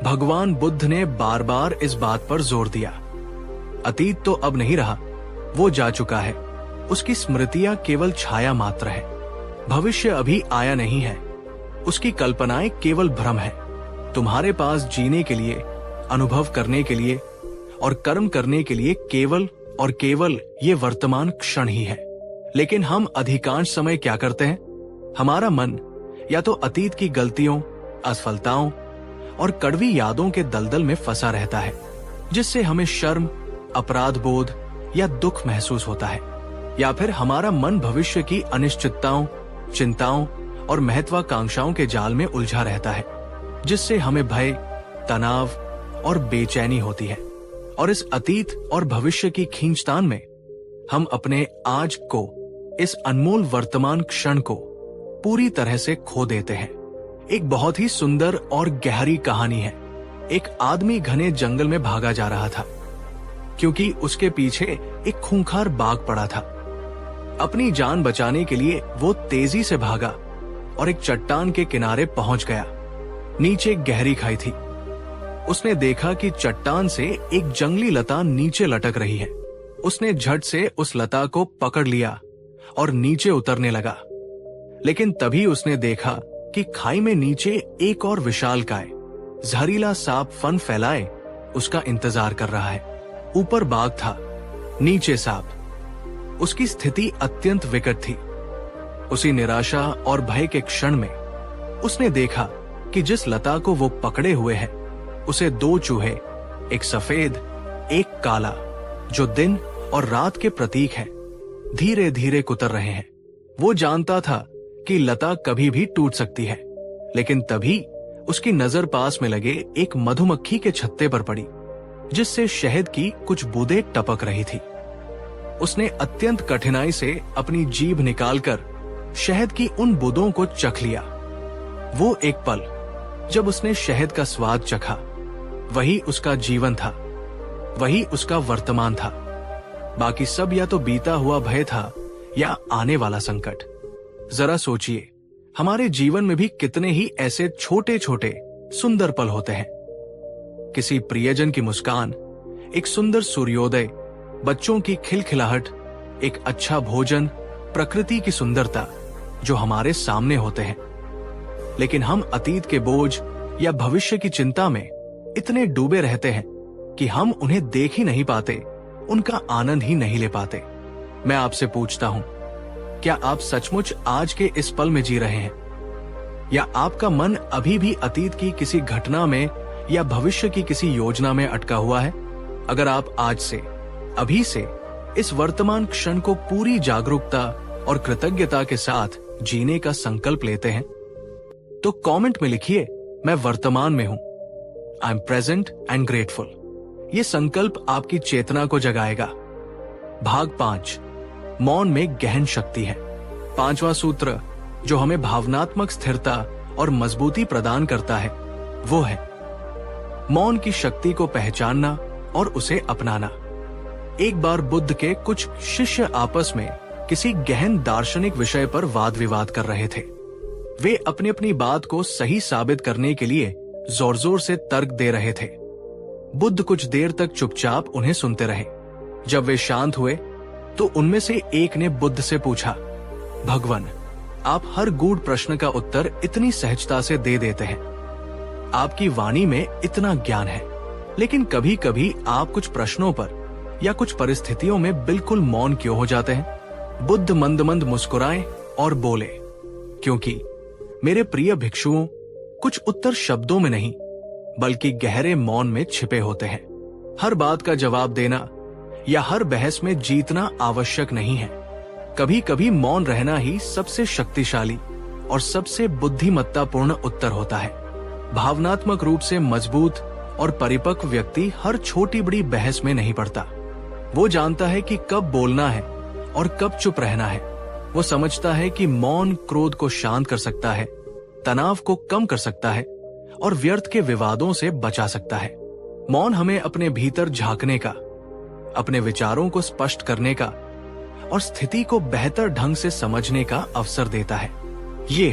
भगवान बुद्ध ने बार बार इस बात पर जोर दिया, अतीत तो अब नहीं रहा, वो जा चुका है, उसकी स्मृतियां केवल छाया मात्र है। भविष्य अभी आया नहीं है, उसकी कल्पनाएं केवल भ्रम है। तुम्हारे पास जीने के लिए, अनुभव करने के लिए और कर्म करने के लिए केवल और केवल ये वर्तमान क्षण ही है। लेकिन हम अधिकांश समय क्या करते हैं? हमारा मन या तो अतीत की गलतियों, असफलताओं और कड़वी यादों के दलदल में फंसा रहता है, जिससे हमें शर्म, अपराध बोध या दुख महसूस होता है। या फिर हमारा मन भविष्य की अनिश्चितताओं, चिंताओं और महत्वाकांक्षाओं के जाल में उलझा रहता है, जिससे हमें भय, तनाव और बेचैनी होती है। और इस अतीत और भविष्य की खींचतान में हम अपने आज को, इस अनमोल वर्तमान क्षण को पूरी तरह से खो देते हैं। एक बहुत ही सुंदर और गहरी कहानी है। एक आदमी घने जंगल में भागा जा रहा था, क्योंकि उसके पीछे एक खूंखार बाघ पड़ा था। अपनी जान बचाने के लिए वो तेजी से भागा और एक चट्टान के किनारे पहुंच गया। नीचे गहरी खाई थी। उसने देखा कि चट्टान से एक जंगली लता नीचे लटक रही है। उसने झट से उस लता को पकड़ लिया और नीचे उतरने लगा। लेकिन तभी उसने देखा कि खाई में नीचे एक और विशालकाय जहरीला सांप फन फैलाए उसका इंतजार कर रहा है। ऊपर बाघ था, नीचे सांप। उसकी स्थिति अत्यंत विकट थी। उसी निराशा और भय के क्षण में उसने देखा कि जिस लता को वो पकड़े हुए है, उसे दो चूहे, एक सफेद, एक काला, जो दिन और रात के प्रतीक हैं, धीरे धीरे कुतर रहे हैं। वो जानता था कि लता कभी भी टूट सकती है, लेकिन तभी उसकी नजर पास में लगे एक मधुमक्खी के छत्ते पर पड़ी, जिससे शहद की कुछ बूंदें टपक रही थी। उसने अत्यंत कठिनाई से अपनी जीभ निकालकर शहद की उन बूंदों को चख लिया। वो एक पल जब उसने शहद का स्वाद चखा, वही उसका जीवन था, वही उसका वर्तमान था। बाकी सब या तो बीता हुआ भय था या आने वाला संकट। जरा सोचिए, हमारे जीवन में भी कितने ही ऐसे छोटे छोटे सुंदर पल होते हैं। किसी प्रियजन की मुस्कान, एक सुंदर सूर्योदय, बच्चों की खिलखिलाहट, एक अच्छा भोजन, प्रकृति की सुंदरता जो हमारे सामने होते हैं। लेकिन हम अतीत के बोझ या भविष्य की चिंता में इतने डूबे रहते हैं कि हम उन्हें देख ही नहीं पाते, उनका आनंद ही नहीं ले पाते। मैं आपसे पूछता हूं, क्या आप सचमुच आज के इस पल में जी रहे हैं, या आपका मन अभी भी अतीत की किसी घटना में या भविष्य की किसी योजना में अटका हुआ है? अगर आप आज से, अभी से इस वर्तमान क्षण को पूरी जागरूकता और कृतज्ञता के साथ जीने का संकल्प लेते हैं, तो कमेंट में लिखिए, मैं वर्तमान में हूं, I am present and grateful. ये संकल्प आपकी चेतना को जगाएगा। भाग 5, मौन में गहन शक्ति है। 5वां सूत्र जो हमें भावनात्मक स्थिरता और मजबूती प्रदान करता है, वो है मौन की शक्ति को पहचानना और उसे अपनाना। एक बार बुद्ध के कुछ शिष्य आपस में किसी गहन दार्शनिक विषय पर वाद विवाद कर रहे थे। वे अपनी अपनी बात को सही साबित करने के लिए जोर जोर से तर्क दे रहे थे। बुद्ध कुछ देर तक चुपचाप उन्हें सुनते रहे। जब वे शांत हुए तो उनमें से एक ने बुद्ध से पूछा, भगवान, आप हर गूढ़ प्रश्न का उत्तर इतनी सहजता से दे देते हैं, आपकी वाणी में इतना ज्ञान है, लेकिन कभी कभी आप कुछ प्रश्नों पर या कुछ परिस्थितियों में बिल्कुल मौन क्यों हो जाते हैं? बुद्ध मंद मंद मुस्कुराए और बोले, क्योंकि मेरे प्रिय भिक्षुओं, कुछ उत्तर शब्दों में नहीं बल्कि गहरे मौन में छिपे होते हैं। हर बात का जवाब देना या हर बहस में जीतना आवश्यक नहीं है। कभी कभी मौन रहना ही सबसे शक्तिशाली और सबसे बुद्धिमत्तापूर्ण उत्तर होता है। भावनात्मक रूप से मजबूत और परिपक्व व्यक्ति हर छोटी बड़ी बहस में नहीं पड़ता। वो जानता है कि कब बोलना है और कब चुप रहना है। वो समझता है कि मौन क्रोध को शांत कर सकता है, तनाव को कम कर सकता है और व्यर्थ के विवादों से बचा सकता है। मौन हमें अपने भीतर झांकने का, अपने विचारों को स्पष्ट करने का और स्थिति को बेहतर ढंग से समझने का अवसर देता है। ये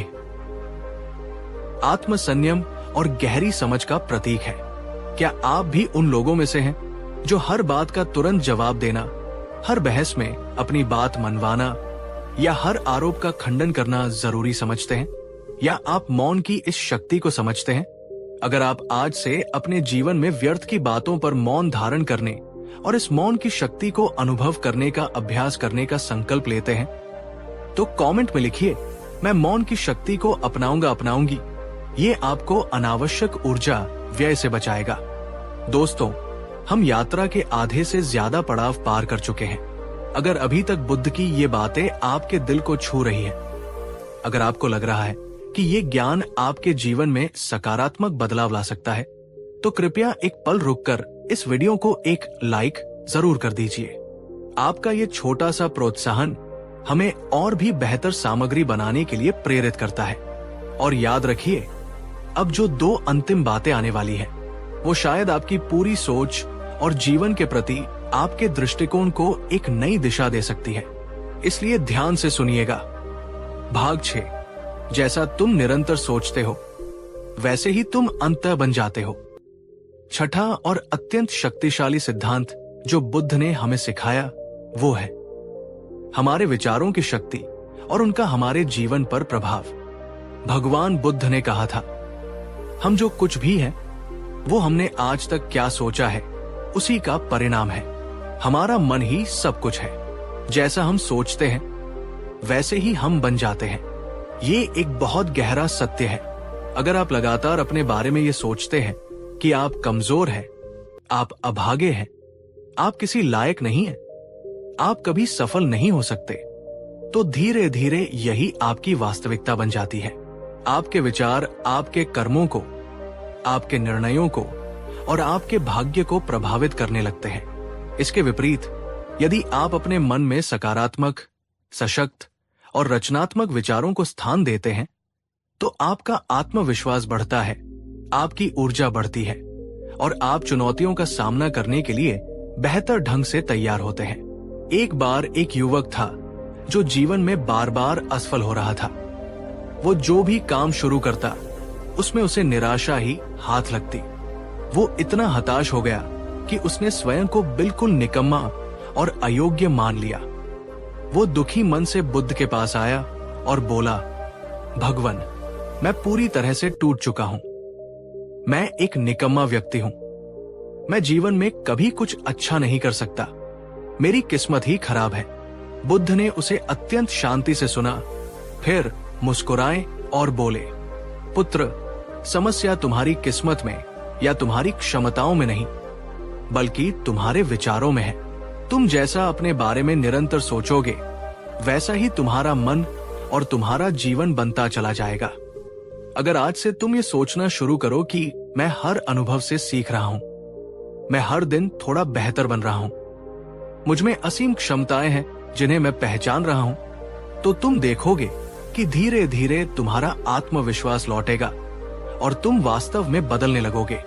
आत्मसंयम और गहरी समझ का प्रतीक है। क्या आप भी उन लोगों में से हैं जो हर बात का तुरंत जवाब देना, हर बहस में अपनी बात मनवाना या हर आरोप का खंडन करना जरूरी समझते हैं? या आप मौन की इस शक्ति को समझते हैं? अगर आप आज से अपने जीवन में व्यर्थ की बातों पर मौन धारण करने और इस मौन की शक्ति को अनुभव करने का अभ्यास करने का संकल्प लेते हैं, तो कमेंट में लिखिए, मैं मौन की शक्ति को अपनाऊंगा, अपनाऊंगी। ये आपको अनावश्यक ऊर्जा व्यय से बचाएगा। दोस्तों, हम यात्रा के आधे से ज्यादा पड़ाव पार कर चुके हैं। अगर अभी तक बुद्ध की ये बातें आपके दिल को छू रही है, अगर आपको लग रहा है कि ये ज्ञान आपके जीवन में सकारात्मक बदलाव ला सकता है, तो कृपया एक पल रुककर इस वीडियो को एक लाइक जरूर कर दीजिए। आपका ये छोटा सा प्रोत्साहन हमें और भी बेहतर सामग्री बनाने के लिए प्रेरित करता है। और याद रखिए, अब जो 2 अंतिम बातें आने वाली है, वो शायद आपकी पूरी सोच और जीवन के प्रति आपके दृष्टिकोण को एक नई दिशा दे सकती है। इसलिए ध्यान से सुनिएगा। भाग 6, जैसा तुम निरंतर सोचते हो वैसे ही तुम अंततः बन जाते हो। छठा और अत्यंत शक्तिशाली सिद्धांत जो बुद्ध ने हमें सिखाया वो है हमारे विचारों की शक्ति और उनका हमारे जीवन पर प्रभाव। भगवान बुद्ध ने कहा था, हम जो कुछ भी हैं वो हमने आज तक क्या सोचा है उसी का परिणाम है। हमारा मन ही सब कुछ है। जैसा हम सोचते हैं वैसे ही हम बन जाते हैं। ये एक बहुत गहरा सत्य है। अगर आप लगातार अपने बारे में ये सोचते हैं कि आप कमजोर हैं, आप अभागे हैं, आप किसी लायक नहीं हैं, आप कभी सफल नहीं हो सकते, तो धीरे धीरे यही आपकी वास्तविकता बन जाती है। आपके विचार आपके कर्मों को, आपके निर्णयों को और आपके भाग्य को प्रभावित करने लगते हैं। इसके विपरीत, यदि आप अपने मन में सकारात्मक, सशक्त और रचनात्मक विचारों को स्थान देते हैं, तो आपका आत्मविश्वास बढ़ता है, आपकी ऊर्जा बढ़ती है और आप चुनौतियों का सामना करने के लिए बेहतर ढंग से तैयार होते हैं। एक बार एक युवक था जो जीवन में बार बार असफल हो रहा था। वो जो भी काम शुरू करता उसमें उसे निराशा ही हाथ लगती। वो इतना हताश हो गया कि उसने स्वयं को बिल्कुल निकम्मा और अयोग्य मान लिया। वो दुखी मन से बुद्ध के पास आया और बोला, भगवान, मैं पूरी तरह से टूट चुका हूं। मैं एक निकम्मा व्यक्ति हूं। मैं जीवन में कभी कुछ अच्छा नहीं कर सकता। मेरी किस्मत ही खराब है। बुद्ध ने उसे अत्यंत शांति से सुना, फिर मुस्कुराए और बोले, पुत्र, समस्या तुम्हारी किस्मत में या तुम्हारी क्षमताओं में नहीं, बल्कि तुम्हारे विचारों में है। तुम जैसा अपने बारे में निरंतर सोचोगे, वैसा ही तुम्हारा मन और तुम्हारा जीवन बनता चला जाएगा। अगर आज से तुम ये सोचना शुरू करो कि मैं हर अनुभव से सीख रहा हूं, मैं हर दिन थोड़ा बेहतर बन रहा हूं, मुझ में असीम क्षमताएं हैं जिन्हें मैं पहचान रहा हूं, तो तुम देखोगे कि धीरे धीरे तुम्हारा आत्मविश्वास लौटेगा और तुम वास्तव में बदलने लगोगे।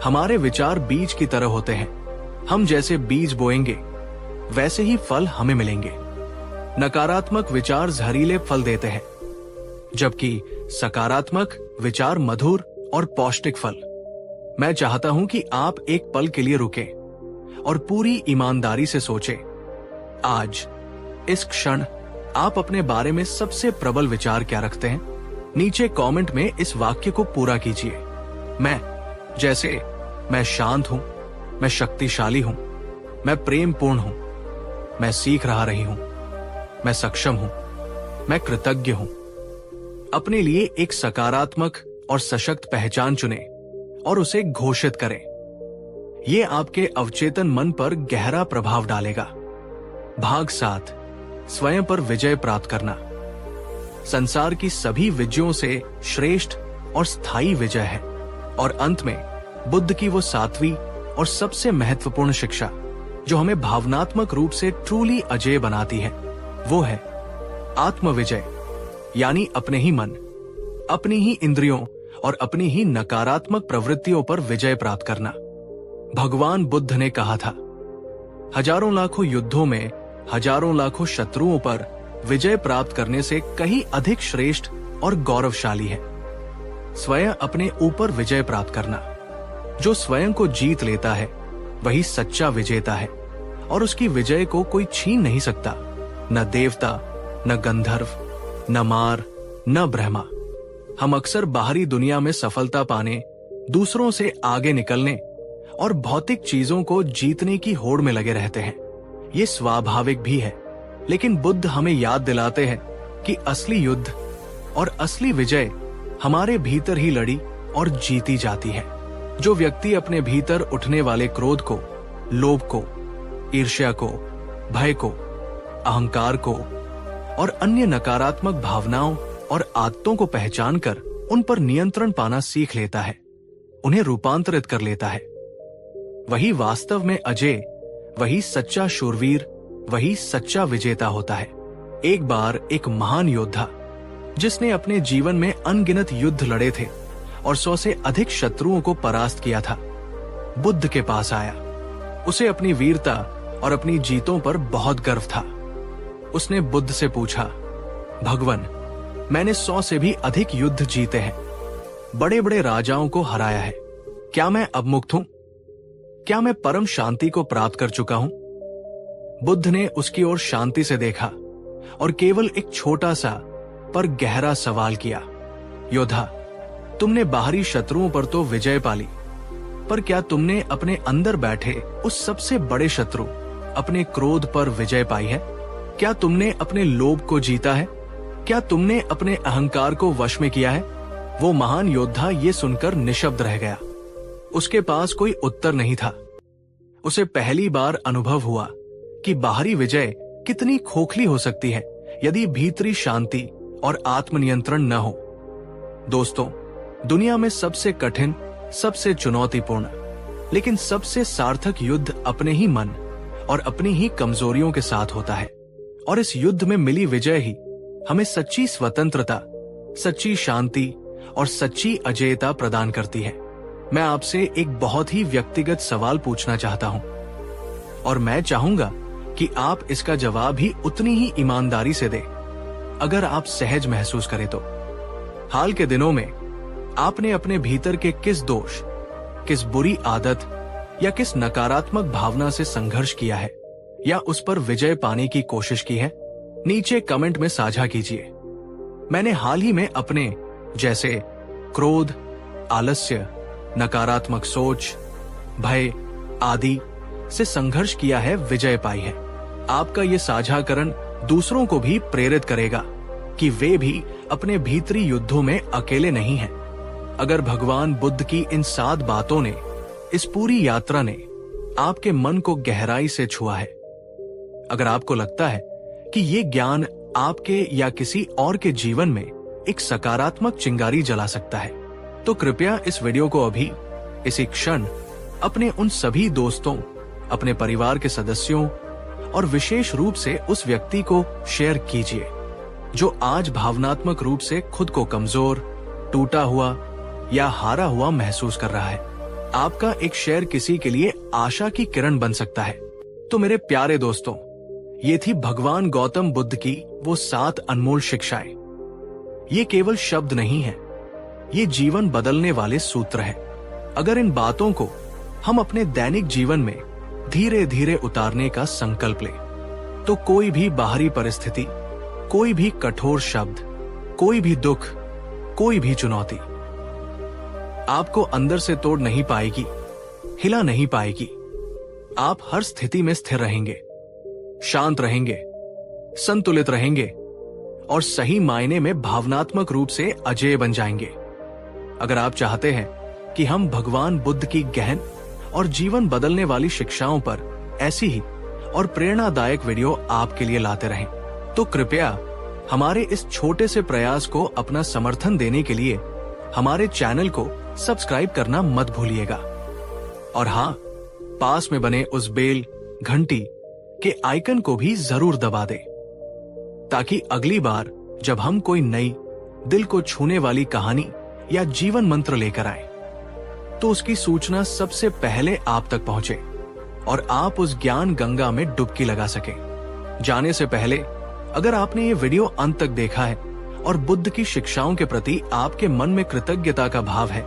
हमारे विचार बीज की तरह होते हैं। हम जैसे बीज बोएंगे वैसे ही फल हमें मिलेंगे। नकारात्मक विचार जहरीले फल देते हैं, जबकि सकारात्मक विचार मधुर और पौष्टिक फल। मैं चाहता हूं कि आप एक पल के लिए रुकें और पूरी ईमानदारी से सोचें, आज इस क्षण आप अपने बारे में सबसे प्रबल विचार क्या रखते हैं? नीचे कमेंट में इस वाक्य को पूरा कीजिए। मैं शांत हूं, मैं शक्तिशाली हूं, मैं प्रेमपूर्ण हूं, मैं सीख रही हूं, मैं सक्षम हूं, मैं कृतज्ञ हूं। अपने लिए एक सकारात्मक और सशक्त पहचान चुनें और उसे घोषित करें। यह आपके अवचेतन मन पर गहरा प्रभाव डालेगा। भाग 7, स्वयं पर विजय प्राप्त करना। संसार की सभी विजयों से श्रेष्ठ और स्थायी विजय है, और अंत में बुद्ध की वो सातवीं और सबसे महत्वपूर्ण शिक्षा जो हमें भावनात्मक रूप से ट्रूली अजेय बनाती है, वो है आत्मविजय, यानी अपने ही मन, अपनी ही इंद्रियों और अपनी ही नकारात्मक प्रवृत्तियों पर विजय प्राप्त करना। भगवान बुद्ध ने कहा था, हजारों लाखों युद्धों में हजारों लाखों शत्रुओं पर विजय प्राप्त करने से कहीं अधिक श्रेष्ठ और गौरवशाली है स्वयं अपने ऊपर विजय प्राप्त करना। जो स्वयं को जीत लेता है वही सच्चा विजेता है और उसकी विजय को कोई छीन नहीं सकता, न देवता, न गंधर्व, न मार, न ब्रह्मा। हम अक्सर बाहरी दुनिया में सफलता पाने, दूसरों से आगे निकलने और भौतिक चीजों को जीतने की होड़ में लगे रहते हैं। ये स्वाभाविक भी है, लेकिन बुद्ध हमें याद दिलाते हैं कि असली युद्ध और असली विजय हमारे भीतर ही लड़ी और जीती जाती है। जो व्यक्ति अपने भीतर उठने वाले क्रोध को, लोभ को, ईर्ष्या को, भय को, अहंकार को और अन्य नकारात्मक भावनाओं और आदतों को पहचानकर उन पर नियंत्रण पाना सीख लेता है, उन्हें रूपांतरित कर लेता है, वही वास्तव में अजेय, वही सच्चा शूरवीर, वही सच्चा विजेता होता है। एक बार एक महान योद्धा जिसने अपने जीवन में अनगिनत युद्ध लड़े थे और 100 से अधिक शत्रुओं को परास्त किया था, बुद्ध के पास आया। उसे अपनी वीरता और अपनी जीतों पर बहुत गर्व था। उसने बुद्ध से पूछा, भगवन, मैंने 100 से भी अधिक युद्ध जीते हैं, बड़े बड़े राजाओं को हराया है, क्या मैं अब मुक्त हूं? क्या मैं परम शांति को प्राप्त कर चुका हूं? बुद्ध ने उसकी ओर शांति से देखा और केवल एक छोटा सा पर गहरा सवाल किया, योद्धा, तुमने बाहरी शत्रुओं पर तो विजय पाली, पर क्या तुमने अपने अंदर बैठे उस सबसे बड़े शत्रु अपने क्रोध पर विजय पाई है? क्या तुमने अपने लोभ को जीता है? क्या तुमने अपने अहंकार को वश में किया है? वो महान योद्धा ये सुनकर निशब्द रह गया। उसके पास कोई उत्तर नहीं था। उसे पहली बार अनुभव हुआ कि बाहरी विजय कितनी खोखली हो सकती है यदि भीतरी शांति और आत्मनियंत्रण न हो। दोस्तों, दुनिया में सबसे कठिन, सबसे चुनौतीपूर्ण, लेकिन सबसे सार्थक युद्ध अपने ही मन और अपनी ही कमजोरियों के साथ होता है। और इस युद्ध में मिली विजय ही हमें सच्ची स्वतंत्रता, सच्ची शांति और सच्ची अजेयता प्रदान करती है। मैं आपसे एक बहुत ही व्यक्तिगत सवाल पूछना चाहता हूं और मैं चाहूंगा कि आप इसका जवाब भी उतनी ही ईमानदारी से दें अगर आप सहज महसूस करें तो। हाल के दिनों में आपने अपने भीतर के किस दोष, किस बुरी आदत या किस नकारात्मक भावना से संघर्ष किया है या उस पर विजय पाने की कोशिश की है? नीचे कमेंट में साझा कीजिए। मैंने हाल ही में अपने जैसे क्रोध, आलस्य, नकारात्मक सोच, भय आदि से संघर्ष किया है, विजय पाई है। आपका ये साझाकरण दूसरों को भी प्रेरित करेगा कि वे भी अपने भीतरी युद्धों में अकेले नहीं हैं। अगर भगवान बुद्ध की इन 7 बातों ने, इस पूरी यात्रा ने आपके मन को गहराई से छुआ है, अगर आपको लगता है कि ये ज्ञान आपके या किसी और के जीवन में एक सकारात्मक चिंगारी जला सकता है, तो कृपया इस वीडियो को अभी इसी क्षण अपने उन सभी दोस्तों, अपने परिवार के सदस्यों और विशेष रूप से उस व्यक्ति को शेयर कीजिए जो आज भावनात्मक रूप से खुद को कमजोर, टूटा हुआ या हारा हुआ महसूस कर रहा है। आपका एक शेयर किसी के लिए आशा की किरण बन सकता है। तो मेरे प्यारे दोस्तों, ये थी भगवान गौतम बुद्ध की वो 7 अनमोल शिक्षाएं। ये केवल शब्द नहीं है, ये जीवन बदलने वाले सूत्र हैं। अगर इन बातों को हम अपने दैनिक जीवन में धीरे धीरे उतारने का संकल्प लें, तो कोई भी बाहरी परिस्थिति, कोई भी कठोर शब्द, कोई भी दुख, कोई भी चुनौती आपको अंदर से तोड़ नहीं पाएगी, हिला नहीं पाएगी। आप हर स्थिति में स्थिर रहेंगे, शांत रहेंगे, संतुलित रहेंगे और सही मायने में भावनात्मक रूप से अजेय बन जाएंगे। अगर आप चाहते हैं कि हम भगवान बुद्ध की गहन और जीवन बदलने वाली शिक्षाओं पर ऐसी ही और प्रेरणादायक वीडियो आपके लिए लाते रहें, तो कृपया हमारे इस छोटे से प्रयास को अपना समर्थन देने के लिए हमारे चैनल को सब्सक्राइब करना मत भूलिएगा। और हाँ, पास में बने उस बेल घंटी के आइकन को भी जरूर दबा दे, ताकि अगली बार जब हम कोई नई दिल को छूने वाली कहानी या जीवन मंत्र लेकर आए तो उसकी सूचना सबसे पहले आप तक पहुंचे और आप उस ज्ञान गंगा में डुबकी लगा सके। जाने से पहले अगर आपने ये वीडियो अंत तक देखा है और बुद्ध की शिक्षाओं के प्रति आपके मन में कृतज्ञता का भाव है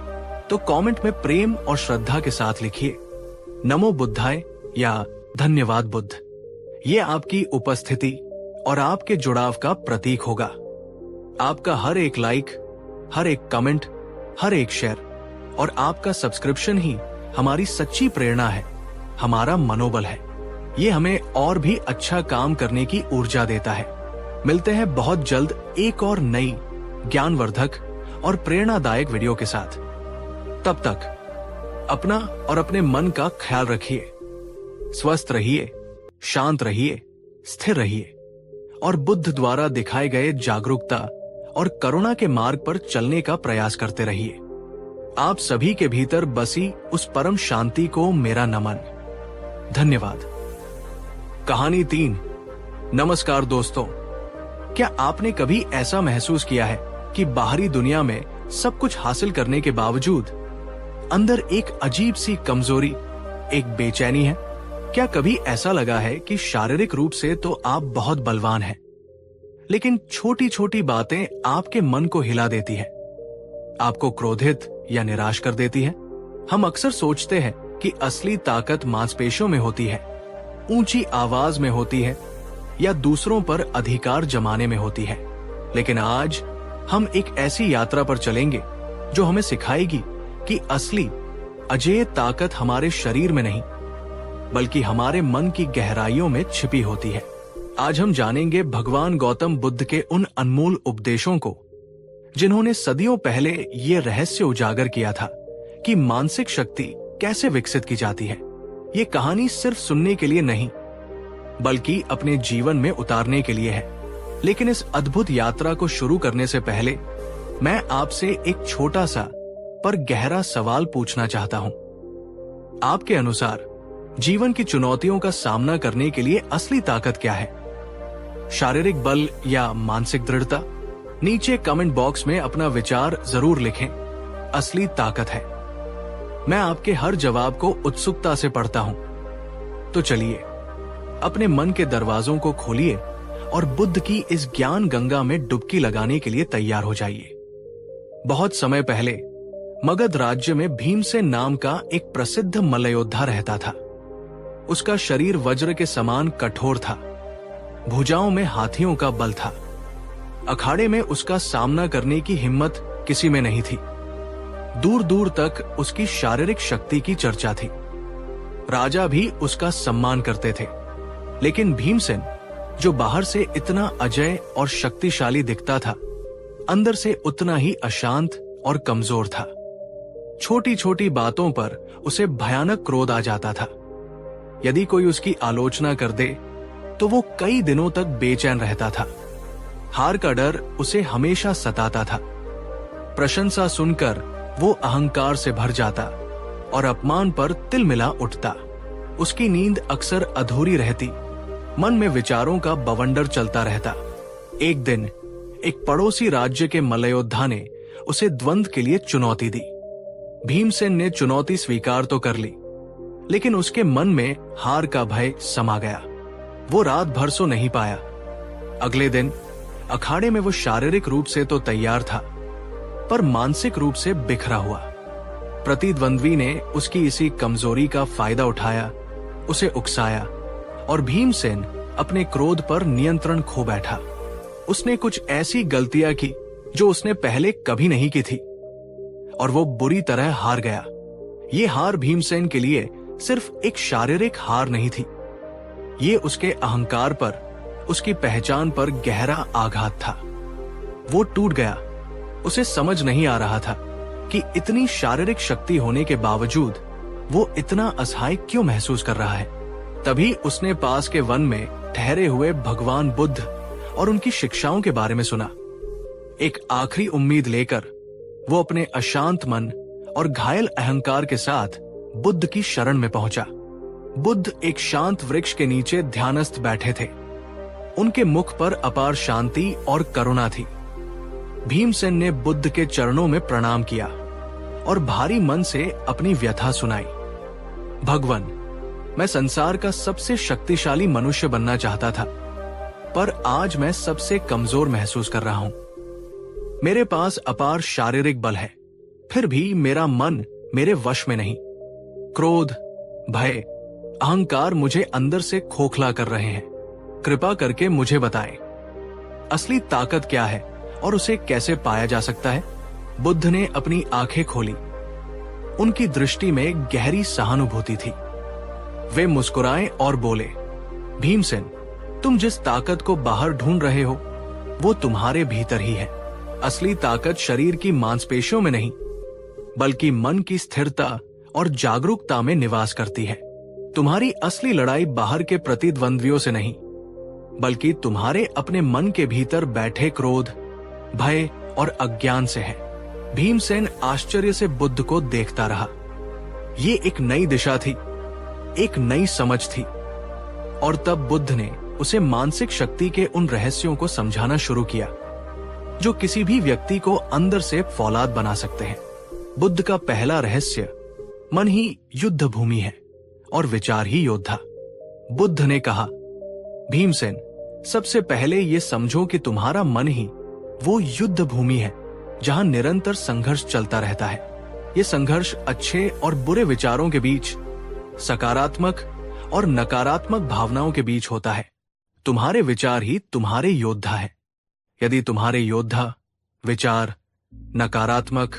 तो कमेंट में प्रेम और श्रद्धा के साथ लिखिए नमो बुद्धाय या धन्यवाद बुद्ध। ये आपकी उपस्थिति और आपके जुड़ाव का प्रतीक होगा। आपका हर एक लाइक, हर एक कमेंट, हर एक शेयर और आपका सब्सक्रिप्शन ही हमारी सच्ची प्रेरणा है, हमारा मनोबल है। ये हमें और भी अच्छा काम करने की ऊर्जा देता है। मिलते हैं बहुत जल्द एक और नई ज्ञानवर्धक और प्रेरणादायक वीडियो के साथ। तब तक अपना और अपने मन का ख्याल रखिए, स्वस्थ रहिए, शांत रहिए, स्थिर रहिए और बुद्ध द्वारा दिखाए गए जागरूकता और करुणा के मार्ग पर चलने का प्रयास करते रहिए। आप सभी के भीतर बसी उस परम शांति को मेरा नमन। धन्यवाद। कहानी 3। नमस्कार दोस्तों, क्या आपने कभी ऐसा महसूस किया है कि बाहरी दुनिया में सब कुछ हासिल करने के बावजूद अंदर एक अजीब सी कमजोरी, एक बेचैनी है? क्या कभी ऐसा लगा है कि शारीरिक रूप से तो आप बहुत बलवान हैं, लेकिन छोटी छोटी बातें आपके मन को हिला देती है, आपको क्रोधित या निराश कर देती है? हम अक्सर सोचते हैं कि असली ताकत मांसपेशियों में होती है, ऊंची आवाज में होती है या दूसरों पर अधिकार जमाने में होती है। लेकिन आज हम एक ऐसी यात्रा पर चलेंगे जो हमें सिखाएगी कि असली अजेय ताकत हमारे शरीर में नहीं बल्कि हमारे मन की गहराइयों में छिपी होती है। आज हम जानेंगे भगवान गौतम बुद्ध के उन अनमोल उपदेशों को जिन्होंने सदियों पहले ये रहस्य उजागर किया था कि मानसिक शक्ति कैसे विकसित की जाती है। ये कहानी सिर्फ सुनने के लिए नहीं बल्कि अपने जीवन में उतारने के लिए है। लेकिन इस अद्भुत यात्रा को शुरू करने से पहले मैं आपसे एक छोटा सा पर गहरा सवाल पूछना चाहता हूं। आपके अनुसार जीवन की चुनौतियों का सामना करने के लिए असली ताकत क्या है? शारीरिक बल या मानसिक दृढ़ता? नीचे कमेंट बॉक्स में अपना विचार जरूर लिखें। असली ताकत है। मैं आपके हर जवाब को उत्सुकता से पढ़ता हूं। तो चलिए अपने मन के दरवाजों को खोलिए और बुद्ध की इस ज्ञान गंगा में डुबकी लगाने के लिए तैयार हो जाइए। बहुत समय पहले मगध राज्य में भीमसेन नाम का एक प्रसिद्ध मल्लयोद्धा रहता था। उसका शरीर वज्र के समान कठोर था, भुजाओं में हाथियों का बल था। अखाड़े में उसका सामना करने की हिम्मत किसी में नहीं थी। दूर दूर तक उसकी शारीरिक शक्ति की चर्चा थी। राजा भी उसका सम्मान करते थे। लेकिन भीमसेन, जो बाहर से इतना अजय और शक्तिशाली दिखता था, अंदर से उतना ही अशांत और कमजोर था। छोटी छोटी बातों पर उसे भयानक क्रोध आ जाता था। यदि कोई उसकी आलोचना कर दे तो वो कई दिनों तक बेचैन रहता था। हार का डर उसे हमेशा सताता था। प्रशंसा सुनकर वो अहंकार से भर जाता और अपमान पर तिलमिला उठता। उसकी नींद अक्सर अधूरी रहती। मन में विचारों का बवंडर चलता रहता। एक दिन एक पड़ोसी राज्य के मल्लयोद्धा ने उसे द्वंद्व के लिए चुनौती दी। भीमसेन ने चुनौती स्वीकार तो कर ली, लेकिन उसके मन में हार का भय समा गया। वो रात भर सो नहीं पाया। अगले दिन अखाड़े में वो शारीरिक रूप से तो तैयार था, पर मानसिक रूप से बिखरा हुआ। प्रतिद्वंद्वी ने उसकी इसी कमजोरी का फायदा उठाया, उसे उकसाया और भीमसेन अपने क्रोध पर नियंत्रण खो बैठा। उसने कुछ ऐसी गलतियां की जो उसने पहले कभी नहीं की थी और वो बुरी तरह हार गया। ये हार भीमसेन के लिए सिर्फ एक शारीरिक हार नहीं थी, ये उसके अहंकार पर, उसकी पहचान पर गहरा आघात था। वो टूट गया। उसे समझ नहीं आ रहा था कि इतनी शारीरिक शक्ति होने के बावजूद वो इतना असहाय क्यों महसूस कर रहा है। तभी उसने पास के वन में ठहरे हुए भगवान बुद्ध और उनकी शिक्षाओं के बारे में सुना। एक आखिरी उम्मीद लेकर वो अपने अशांत मन और घायल अहंकार के साथ बुद्ध की शरण में पहुंचा। बुद्ध एक शांत वृक्ष के नीचे ध्यानस्थ बैठे थे। उनके मुख पर अपार शांति और करुणा थी। भीमसेन ने बुद्ध के चरणों में प्रणाम किया और भारी मन से अपनी व्यथा सुनाई। भगवान, मैं संसार का सबसे शक्तिशाली मनुष्य बनना चाहता था, पर आज मैं सबसे कमजोर महसूस कर रहा हूं। मेरे पास अपार शारीरिक बल है, फिर भी मेरा मन मेरे वश में नहीं। क्रोध, भय, अहंकार मुझे अंदर से खोखला कर रहे हैं। कृपा करके मुझे बताएं, असली ताकत क्या है और उसे कैसे पाया जा सकता है? बुद्ध ने अपनी आंखें खोली। उनकी दृष्टि में गहरी सहानुभूति थी। वे मुस्कुराए और बोले, भीमसेन, तुम जिस ताकत को बाहर ढूंढ रहे हो वो तुम्हारे भीतर ही है। असली ताकत शरीर की मांसपेशियों में नहीं, बल्कि मन की स्थिरता और जागरूकता में निवास करती है। तुम्हारी असली लड़ाई बाहर के प्रतिद्वंद्वियों से नहीं, बल्कि तुम्हारे अपने मन के भीतर बैठे क्रोध, भय और अज्ञान से है। भीमसेन आश्चर्य से बुद्ध को देखता रहा। ये एक नई दिशा थी, एक नई समझ थी। और तब बुद्ध ने उसे मानसिक शक्ति के उन रहस्यों को समझाना शुरू किया जो किसी भी व्यक्ति को अंदर से फौलाद बना सकते हैं। बुद्ध का पहला रहस्य, मन ही युद्ध भूमि है और विचार ही योद्धा। बुद्ध ने कहा, भीमसेन, सबसे पहले ये समझो कि तुम्हारा मन ही वो युद्ध भूमि है जहां निरंतर संघर्ष चलता रहता है। ये संघर्ष अच्छे और बुरे विचारों के बीच, सकारात्मक और नकारात्मक भावनाओं के बीच होता है। तुम्हारे विचार ही तुम्हारे योद्धा है। यदि तुम्हारे योद्धा विचार नकारात्मक,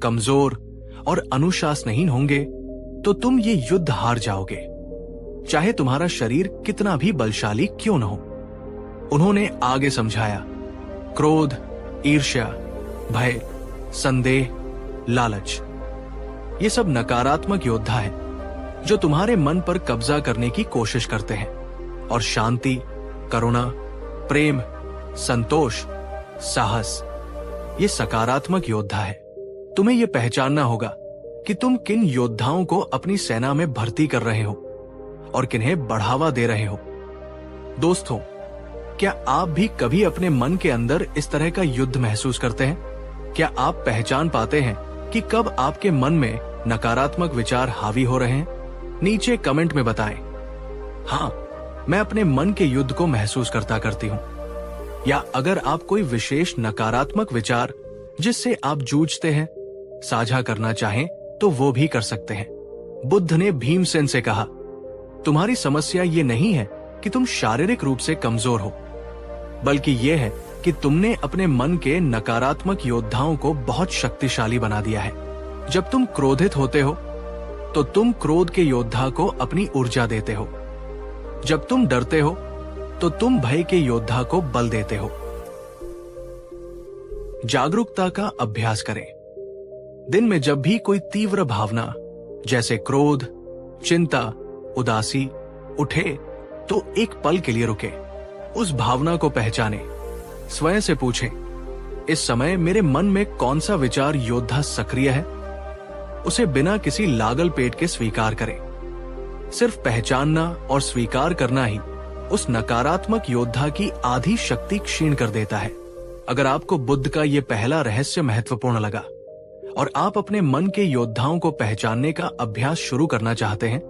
कमजोर और अनुशासनहीन होंगे तो तुम ये युद्ध हार जाओगे, चाहे तुम्हारा शरीर कितना भी बलशाली क्यों न हो। उन्होंने आगे समझाया, क्रोध, ईर्ष्या, भय, संदेह, लालच, ये सब नकारात्मक योद्धा है जो तुम्हारे मन पर कब्जा करने की कोशिश करते हैं। और शांति, करुणा, प्रेम, संतोष, साहस, ये सकारात्मक योद्धा है। तुम्हें यह पहचानना होगा कि तुम किन योद्धाओं को अपनी सेना में भर्ती कर रहे हो और किन्हें बढ़ावा दे रहे हो। दोस्तों, क्या आप भी कभी अपने मन के अंदर इस तरह का युद्ध महसूस करते हैं? क्या आप पहचान पाते हैं कि कब आपके मन में नकारात्मक विचार हावी हो रहे हैं? नीचे कमेंट में बताएं। हाँ, मैं अपने मन के युद्ध को महसूस करती हूँ। या अगर आप कोई विशेष नकारात्मक विचार जिससे आप जूझते हैं साझा करना चाहें तो वो भी कर सकते हैं। बुद्ध ने भीमसेन से कहा, तुम्हारी समस्या ये नहीं है कि तुम शारीरिक रूप से कमजोर हो, बल्कि ये है कि तुमने अपने मन के नकारात्मक योद्धाओं को बहुत शक्तिशाली बना दिया है। जब तुम क्रोधित होते हो तो तुम क्रोध के योद्धा को अपनी ऊर्जा देते हो। जब तुम डरते हो तो तुम भय के योद्धा को बल देते हो। जागरूकता का अभ्यास करें। दिन में जब भी कोई तीव्र भावना जैसे क्रोध, चिंता, उदासी उठे तो एक पल के लिए रुके, उस भावना को पहचाने, स्वयं से पूछें, इस समय मेरे मन में कौन सा विचार योद्धा सक्रिय है? उसे बिना किसी लागल पेट के स्वीकार करें। सिर्फ पहचानना और स्वीकार करना ही उस नकारात्मक योद्धा की आधी शक्ति क्षीण कर देता है। अगर आपको बुद्ध का ये पहला रहस्य महत्वपूर्ण लगा और आप अपने मन के योद्धाओं को पहचानने का अभ्यास शुरू करना चाहते हैं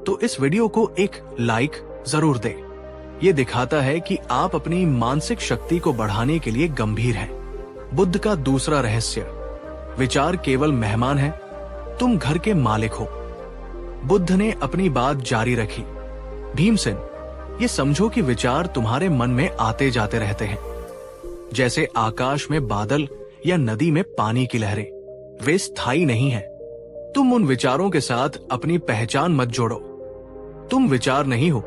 तो इस वीडियो को एक लाइक जरूर दें। ये दिखाता है कि आप अपनी मानसिक शक्ति को बढ़ाने के लिए गंभीर हैं। बुद्ध का दूसरा रहस्य, विचार केवल मेहमान हैं, तुम घर के मालिक हो। बुद्ध ने अपनी बात जारी रखी, भीमसेन, ये समझो कि विचार तुम्हारे मन में आते जाते रहते हैं, जैसे आकाश में बादल या नदी में पानी की लहरें। वे स्थायी नहीं हैं। तुम उन विचारों के साथ अपनी पहचान मत जोड़ो। तुम विचार नहीं हो,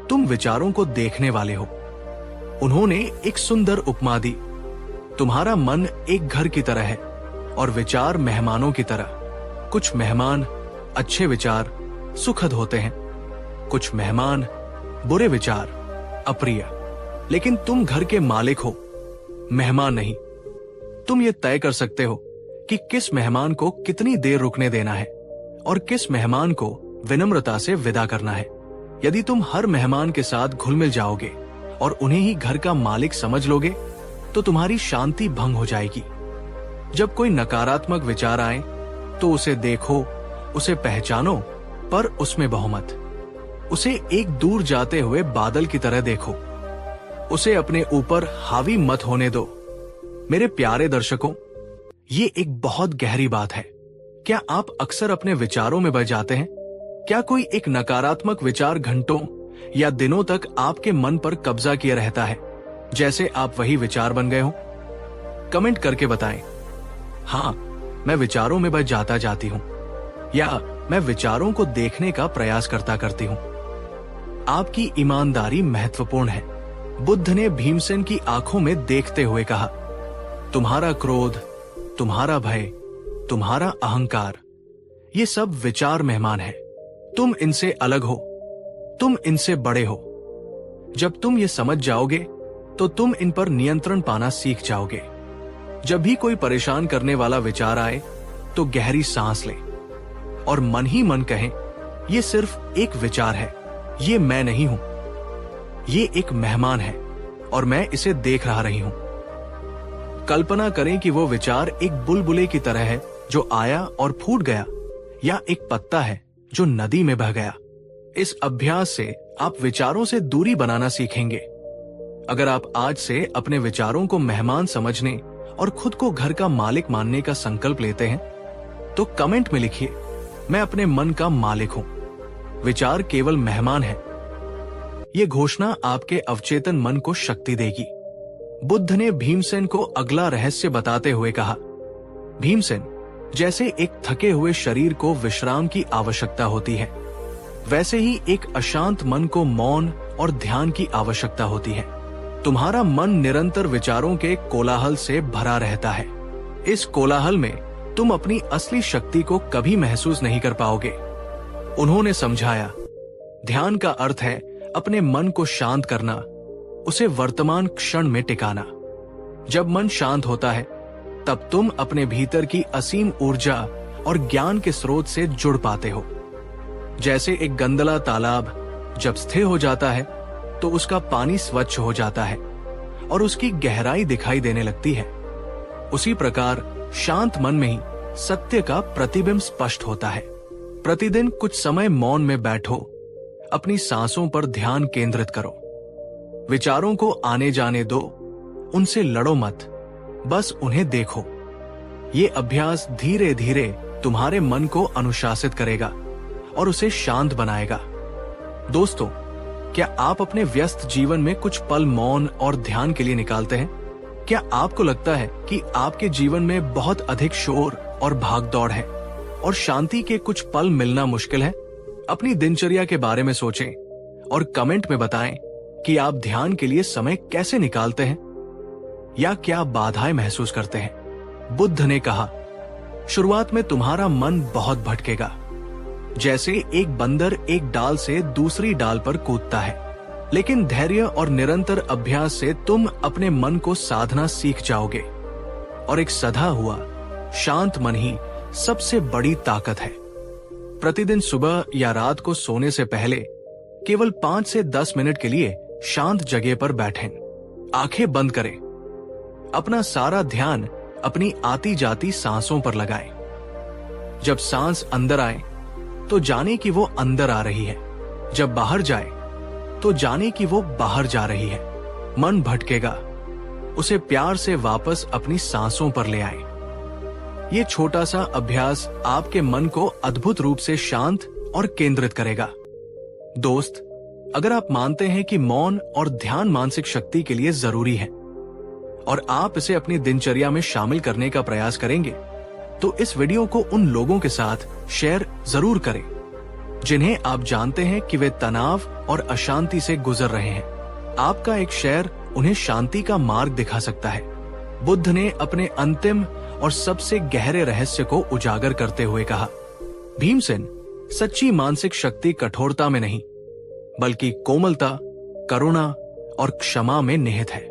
तुम विचारों को देखने वाले हो। उन्होंने एक सुंदर उपमा दी, तुम्हारा मन एक घर की तरह है और विचार मेहमानों की तरह। कुछ मेहमान अच्छे विचार सुखद होते हैं, कुछ मेहमान बुरे विचार अप्रिय। लेकिन तुम घर के मालिक हो, मेहमान नहीं। तुम ये तय कर सकते हो कि किस मेहमान को कितनी देर रुकने देना है और किस मेहमान को विनम्रता से विदा करना है। यदि तुम हर मेहमान के साथ घुल मिल जाओगे और उन्हें ही घर का मालिक समझ लोगे तो तुम्हारी शांति भंग हो जाएगी। जब कोई नकारात्मक विचार आए तो उसे देखो, उसे पहचानो, पर उसमें बहो मत। उसे एक दूर जाते हुए बादल की तरह देखो, उसे अपने ऊपर हावी मत होने दो। मेरे प्यारे दर्शकों, ये एक बहुत गहरी बात है। क्या आप अक्सर अपने विचारों में बह जाते हैं? क्या कोई एक नकारात्मक विचार घंटों या दिनों तक आपके मन पर कब्जा किए रहता है, जैसे आप वही विचार बन गए हो? कमेंट करके बताएं। हाँ, मैं विचारों में बह जाती हूँ, या मैं विचारों को देखने का प्रयास करती हूँ। आपकी ईमानदारी महत्वपूर्ण है। बुद्ध ने भीमसेन की आंखों में देखते हुए कहा, तुम्हारा क्रोध, तुम्हारा भय, तुम्हारा अहंकार, ये सब विचार मेहमान है। तुम इनसे अलग हो, तुम इनसे बड़े हो। जब तुम ये समझ जाओगे तो तुम इन पर नियंत्रण पाना सीख जाओगे। जब भी कोई परेशान करने वाला विचार आए तो गहरी सांस ले और मन ही मन कहें, ये सिर्फ एक विचार है, ये मैं नहीं हूं, ये एक मेहमान है और मैं इसे देख रही हूं। कल्पना करें कि वो विचार एक बुलबुले की तरह है जो आया और फूट गया, या एक पत्ता है जो नदी में बह गया। इस अभ्यास से आप विचारों से दूरी बनाना सीखेंगे। अगर आप आज से अपने विचारों को मेहमान समझने और खुद को घर का मालिक मानने का संकल्प लेते हैं तो कमेंट में लिखिए, मैं अपने मन का मालिक हूं, विचार केवल मेहमान है। ये घोषणा आपके अवचेतन मन को शक्ति देगी। बुद्ध ने भीमसेन को अगला रहस्य बताते हुए कहा, भीमसेन, जैसे एक थके हुए शरीर को विश्राम की आवश्यकता होती है, वैसे ही एक अशांत मन को मौन और ध्यान की आवश्यकता होती है। तुम्हारा मन निरंतर विचारों के कोलाहल से भरा रहता है। इस कोलाहल में तुम अपनी असली शक्ति को कभी महसूस नहीं कर पाओगे। उन्होंने समझाया, ध्यान का अर्थ है अपने मन को शांत करना, उसे वर्तमान क्षण में टिकाना। जब मन शांत होता है तब तुम अपने भीतर की असीम ऊर्जा और ज्ञान के स्रोत से जुड़ पाते हो। जैसे एक गंदला तालाब जब स्थिर हो जाता है तो उसका पानी स्वच्छ हो जाता है और उसकी गहराई दिखाई देने लगती है। उसी प्रकार शांत मन में ही सत्य का प्रतिबिंब स्पष्ट होता है। प्रतिदिन कुछ समय मौन में बैठो, अपनी सांसों पर ध्यान केंद्रित करो। विचारों को आने जाने दो, उनसे लड़ो मत, बस उन्हें देखो। ये अभ्यास धीरे धीरे तुम्हारे मन को अनुशासित करेगा और उसे शांत बनाएगा। दोस्तों, क्या आप अपने व्यस्त जीवन में कुछ पल मौन और ध्यान के लिए निकालते हैं? क्या आपको लगता है कि आपके जीवन में बहुत अधिक शोर और भागदौड़ है और शांति के कुछ पल मिलना मुश्किल है? अपनी दिनचर्या के बारे में सोचें और कमेंट में बताएं कि आप ध्यान के लिए समय कैसे निकालते हैं या क्या बाधाएं महसूस करते हैं। बुद्ध ने कहा, शुरुआत में तुम्हारा मन बहुत भटकेगा, जैसे एक बंदर एक डाल से दूसरी डाल पर कूदता है, लेकिन धैर्य और निरंतर अभ्यास से तुम अपने मन को साधना सीख जाओगे और एक सधा हुआ शांत मन ही सबसे बड़ी ताकत है। प्रतिदिन सुबह या रात को सोने से पहले केवल 5 से 10 मिनट के लिए शांत जगह पर बैठें। आंखें बंद करें। अपना सारा ध्यान अपनी आती जाती सांसों पर लगाएं। जब सांस अंदर आए तो जाने कि वो अंदर आ रही है, जब बाहर जाए तो जाने कि वो बाहर जा रही है। मन भटकेगा, उसे प्यार से वापस अपनी सांसों पर ले आए। ये छोटा सा अभ्यास आपके मन को अद्भुत रूप से शांत और केंद्रित करेगा। दोस्त, अगर आप मानते हैं कि मौन और ध्यान मानसिक शक्ति के लिए जरूरी है और आप इसे अपनी दिनचर्या में शामिल करने का प्रयास करेंगे, तो इस वीडियो को उन लोगों के साथ शेयर जरूर करें जिन्हें आप जानते हैं कि वे तनाव और अशांति से गुजर रहे हैं। आपका एक शेयर उन्हें शांति का मार्ग दिखा सकता है। बुद्ध ने अपने अंतिम और सबसे गहरे रहस्य को उजागर करते हुए कहा, भीमसेन, सच्ची मानसिक शक्ति कठोरता में नहीं बल्कि कोमलता, करुणा और क्षमा में निहित है।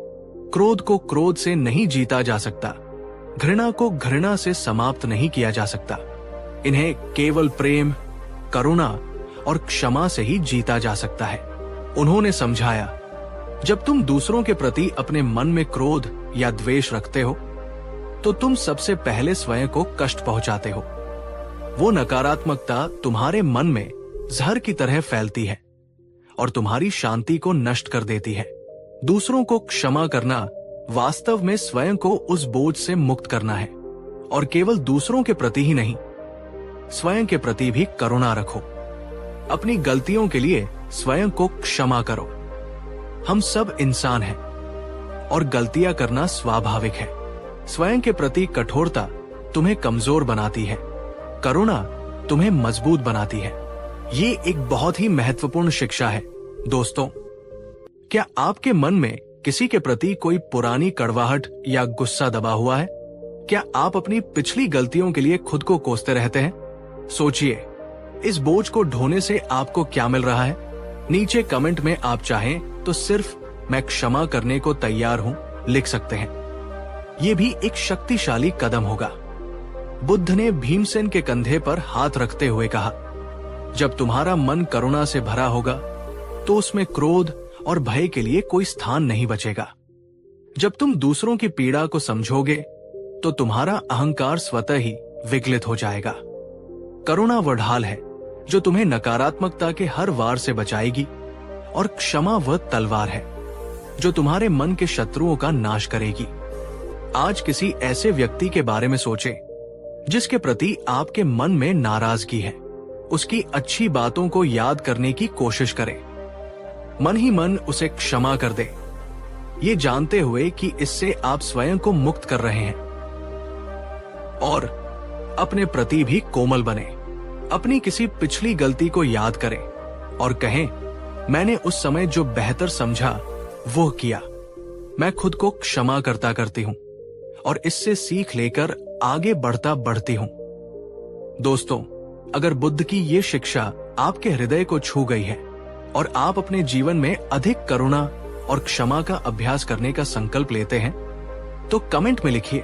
क्रोध को क्रोध से नहीं जीता जा सकता, घृणा को घृणा से समाप्त नहीं किया जा सकता, इन्हें केवल प्रेम, करुणा और क्षमा से ही जीता जा सकता है। उन्होंने समझाया, जब तुम दूसरों के प्रति अपने मन में क्रोध या द्वेष रखते हो तो तुम सबसे पहले स्वयं को कष्ट पहुंचाते हो। वो नकारात्मकता तुम्हारे मन में जहर की तरह फैलती है और तुम्हारी शांति को नष्ट कर देती है। दूसरों को क्षमा करना वास्तव में स्वयं को उस बोझ से मुक्त करना है, और केवल दूसरों के प्रति ही नहीं, स्वयं के प्रति भी करुणा रखो। अपनी गलतियों के लिए स्वयं को क्षमा करो। हम सब इंसान हैं और गलतियां करना स्वाभाविक है। स्वयं के प्रति कठोरता तुम्हें कमजोर बनाती है, करुणा तुम्हें मजबूत बनाती है। ये एक बहुत ही महत्वपूर्ण शिक्षा है। दोस्तों, क्या आपके मन में किसी के प्रति कोई पुरानी कड़वाहट या गुस्सा दबा हुआ है? क्या आप अपनी पिछली गलतियों के लिए खुद को कोसते रहते हैं? सोचिए, इस बोझ को ढोने से आपको क्या मिल रहा है? नीचे कमेंट में आप चाहें तो सिर्फ मैं क्षमा करने को तैयार हूं लिख सकते हैं। ये भी एक शक्तिशाली कदम होगा। बुद्ध ने भीमसेन के कंधे पर हाथ रखते हुए कहा, जब तुम्हारा मन करुणा से भरा होगा तो उसमें क्रोध और भय के लिए कोई स्थान नहीं बचेगा। जब तुम दूसरों की पीड़ा को समझोगे तो तुम्हारा अहंकार स्वतः ही विगलित हो जाएगा। करुणा वह ढाल है जो तुम्हें नकारात्मकता के हर वार से बचाएगी, और क्षमा वह तलवार है जो तुम्हारे मन के शत्रुओं का नाश करेगी। आज किसी ऐसे व्यक्ति के बारे में सोचें जिसके प्रति आपके मन में नाराजगी है। उसकी अच्छी बातों को याद करने की कोशिश करें। मन ही मन उसे क्षमा कर दें, ये जानते हुए कि इससे आप स्वयं को मुक्त कर रहे हैं। और अपने प्रति भी कोमल बने। अपनी किसी पिछली गलती को याद करें और कहें, मैंने उस समय जो बेहतर समझा वो किया। मैं खुद को क्षमा करती हूं और इससे सीख लेकर आगे बढ़ती हूं। दोस्तों, अगर बुद्ध की ये शिक्षा आपके हृदय को छू गई है और आप अपने जीवन में अधिक करुणा और क्षमा का अभ्यास करने का संकल्प लेते हैं तो कमेंट में लिखिए,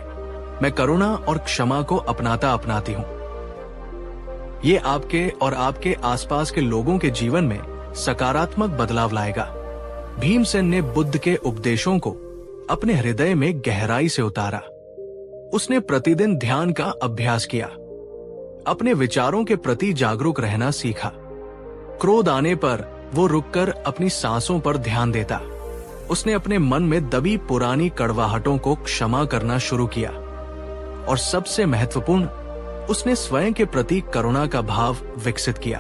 मैं करुणा और क्षमा को अपनाती हूं। ये आपके और आपके आसपास के लोगों के जीवन में सकारात्मक बदलाव लाएगा। भीमसेन ने बुद्ध के उपदेशों को अपने हृदय में गहराई से उतारा। उसने प्रतिदिन ध्यान का अभ्यास किया, अपने विचारों के प्रति जागरूक रहना सीखा। क्रोध आने पर वो रुककर अपनी सांसों पर ध्यान देता। उसने अपने मन में दबी पुरानी कड़वाहटों को क्षमा करना शुरू किया, और सबसे महत्वपूर्ण, उसने स्वयं के प्रति करुणा का भाव विकसित किया।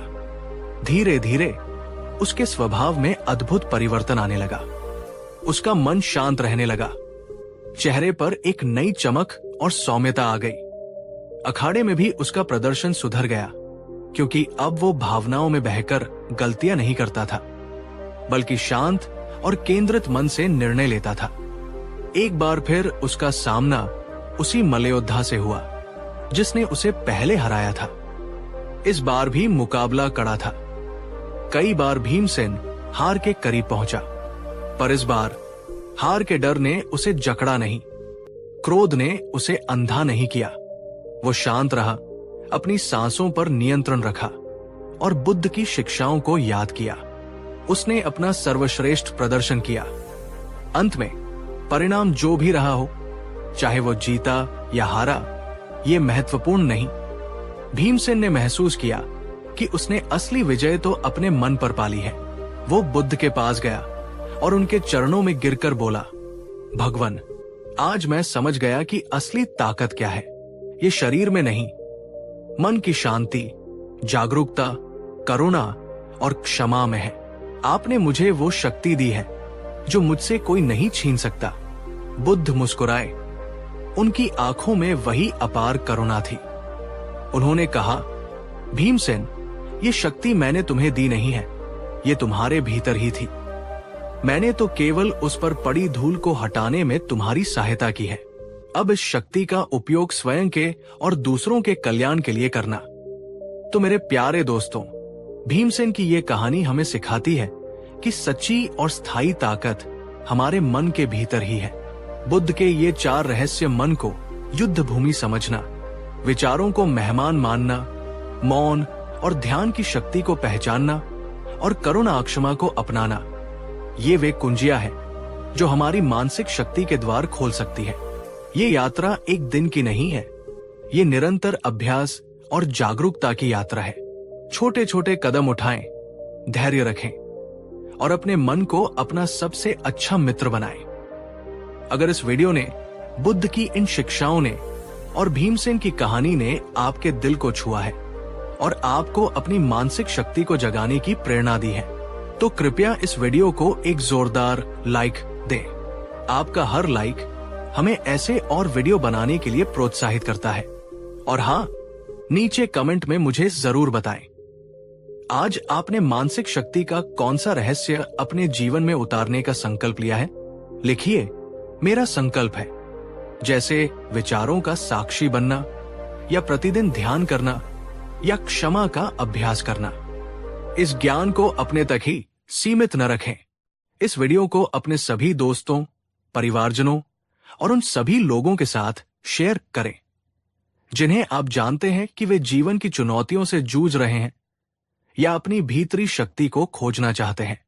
धीरे धीरे उसके स्वभाव में अद्भुत परिवर्तन आने लगा। उसका मन शांत रहने लगा, चेहरे पर एक नई चमक और सौम्यता आ गई। अखाड़े में भी उसका प्रदर्शन सुधर गया, क्योंकि अब वो भावनाओं में बहकर गलतियां नहीं करता था, बल्कि शांत और केंद्रित मन से निर्णय लेता था। एक बार फिर उसका सामना उसी मल्लयोद्धा से हुआ जिसने उसे पहले हराया था। इस बार भी मुकाबला कड़ा था। कई बार भीमसेन हार के करीब पहुंचा, पर इस बार हार के डर ने उसे जकड़ा नहीं, क्रोध ने उसे अंधा नहीं किया। वो शांत रहा, अपनी सांसों पर नियंत्रण रखा और बुद्ध की शिक्षाओं को याद किया। उसने अपना सर्वश्रेष्ठ प्रदर्शन किया। अंत में परिणाम जो भी रहा हो, चाहे वो जीता या हारा, ये महत्वपूर्ण नहीं। भीमसेन ने महसूस किया कि उसने असली विजय तो अपने मन पर पाली है। वो बुद्ध के पास गया और उनके चरणों में गिरकर बोला, भगवान, आज मैं समझ गया कि असली ताकत क्या है। ये शरीर में नहीं, मन की शांति, जागरूकता, करुणा और क्षमा में है। आपने मुझे वो शक्ति दी है जो मुझसे कोई नहीं छीन सकता। बुद्ध मुस्कुराए। उनकी आंखों में वही अपार करुणा थी। उन्होंने कहा, भीमसेन, ये शक्ति मैंने तुम्हें दी नहीं है, ये तुम्हारे भीतर ही थी। मैंने तो केवल उस पर पड़ी धूल को हटाने में तुम्हारी सहायता की है। अब इस शक्ति का उपयोग स्वयं के और दूसरों के कल्याण के लिए करना। तो मेरे प्यारे दोस्तों, भीमसेन की ये कहानी हमें सिखाती है कि सच्ची और स्थायी ताकत हमारे मन के भीतर ही है। बुद्ध के ये 4 रहस्य मन को युद्ध भूमि समझना, विचारों को मेहमान मानना, मौन और ध्यान की शक्ति को पहचानना और करुणा क्षमा को अपनाना, ये वे कुंजियां हैं जो हमारी मानसिक शक्ति के द्वार खोल सकती है। ये यात्रा एक दिन की नहीं है, ये निरंतर अभ्यास और जागरूकता की यात्रा है। छोटे छोटे कदम उठाएं, धैर्य रखें और अपने मन को अपना सबसे अच्छा मित्र बनाएं। अगर इस वीडियो ने, बुद्ध की इन शिक्षाओं ने और भीमसेन की कहानी ने आपके दिल को छुआ है और आपको अपनी मानसिक शक्ति को जगाने की प्रेरणा दी है, तो कृपया इस वीडियो को एक जोरदार लाइक दें। आपका हर लाइक हमें ऐसे और वीडियो बनाने के लिए प्रोत्साहित करता है। और हाँ, नीचे कमेंट में मुझे जरूर बताएं, आज आपने मानसिक शक्ति का कौन सा रहस्य अपने जीवन में उतारने का संकल्प लिया है। लिखिए, मेरा संकल्प है, जैसे विचारों का साक्षी बनना, या प्रतिदिन ध्यान करना, या क्षमा का अभ्यास करना। इस ज्ञान को अपने तक ही सीमित न रखें। इस वीडियो को अपने सभी दोस्तों, परिवारजनों और उन सभी लोगों के साथ शेयर करें जिन्हें आप जानते हैं कि वे जीवन की चुनौतियों से जूझ रहे हैं या अपनी भीतरी शक्ति को खोजना चाहते हैं।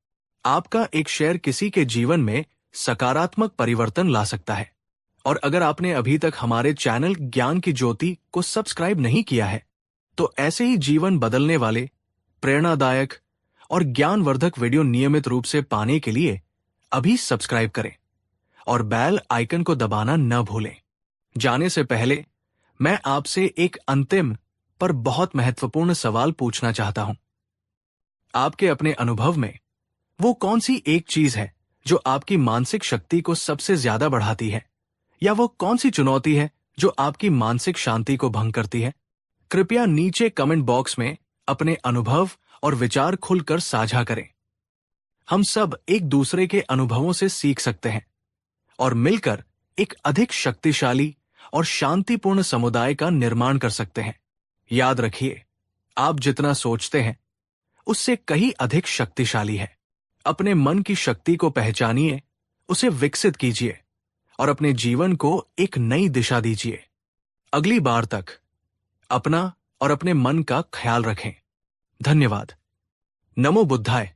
आपका एक शेयर किसी के जीवन में सकारात्मक परिवर्तन ला सकता है। और अगर आपने अभी तक हमारे चैनल ज्ञान की ज्योति को सब्सक्राइब नहीं किया है, तो ऐसे ही जीवन बदलने वाले, प्रेरणादायक और ज्ञानवर्धक वीडियो नियमित रूप से पाने के लिए अभी सब्सक्राइब करें और बेल आइकन को दबाना न भूलें। जाने से पहले मैं आपसे एक अंतिम पर बहुत महत्वपूर्ण सवाल पूछना चाहता हूं। आपके अपने अनुभव में वो कौन सी एक चीज है जो आपकी मानसिक शक्ति को सबसे ज्यादा बढ़ाती है, या वो कौन सी चुनौती है जो आपकी मानसिक शांति को भंग करती है? कृपया नीचे कमेंट बॉक्स में अपने अनुभव और विचार खुलकर साझा करें। हम सब एक दूसरे के अनुभवों से सीख सकते हैं और मिलकर एक अधिक शक्तिशाली और शांतिपूर्ण समुदाय का निर्माण कर सकते हैं। याद रखिए, आप जितना सोचते हैं उससे कहीं अधिक शक्तिशाली है। अपने मन की शक्ति को पहचानिए, उसे विकसित कीजिए और अपने जीवन को एक नई दिशा दीजिए। अगली बार तक अपना और अपने मन का ख्याल रखें। धन्यवाद। नमो बुद्धाय।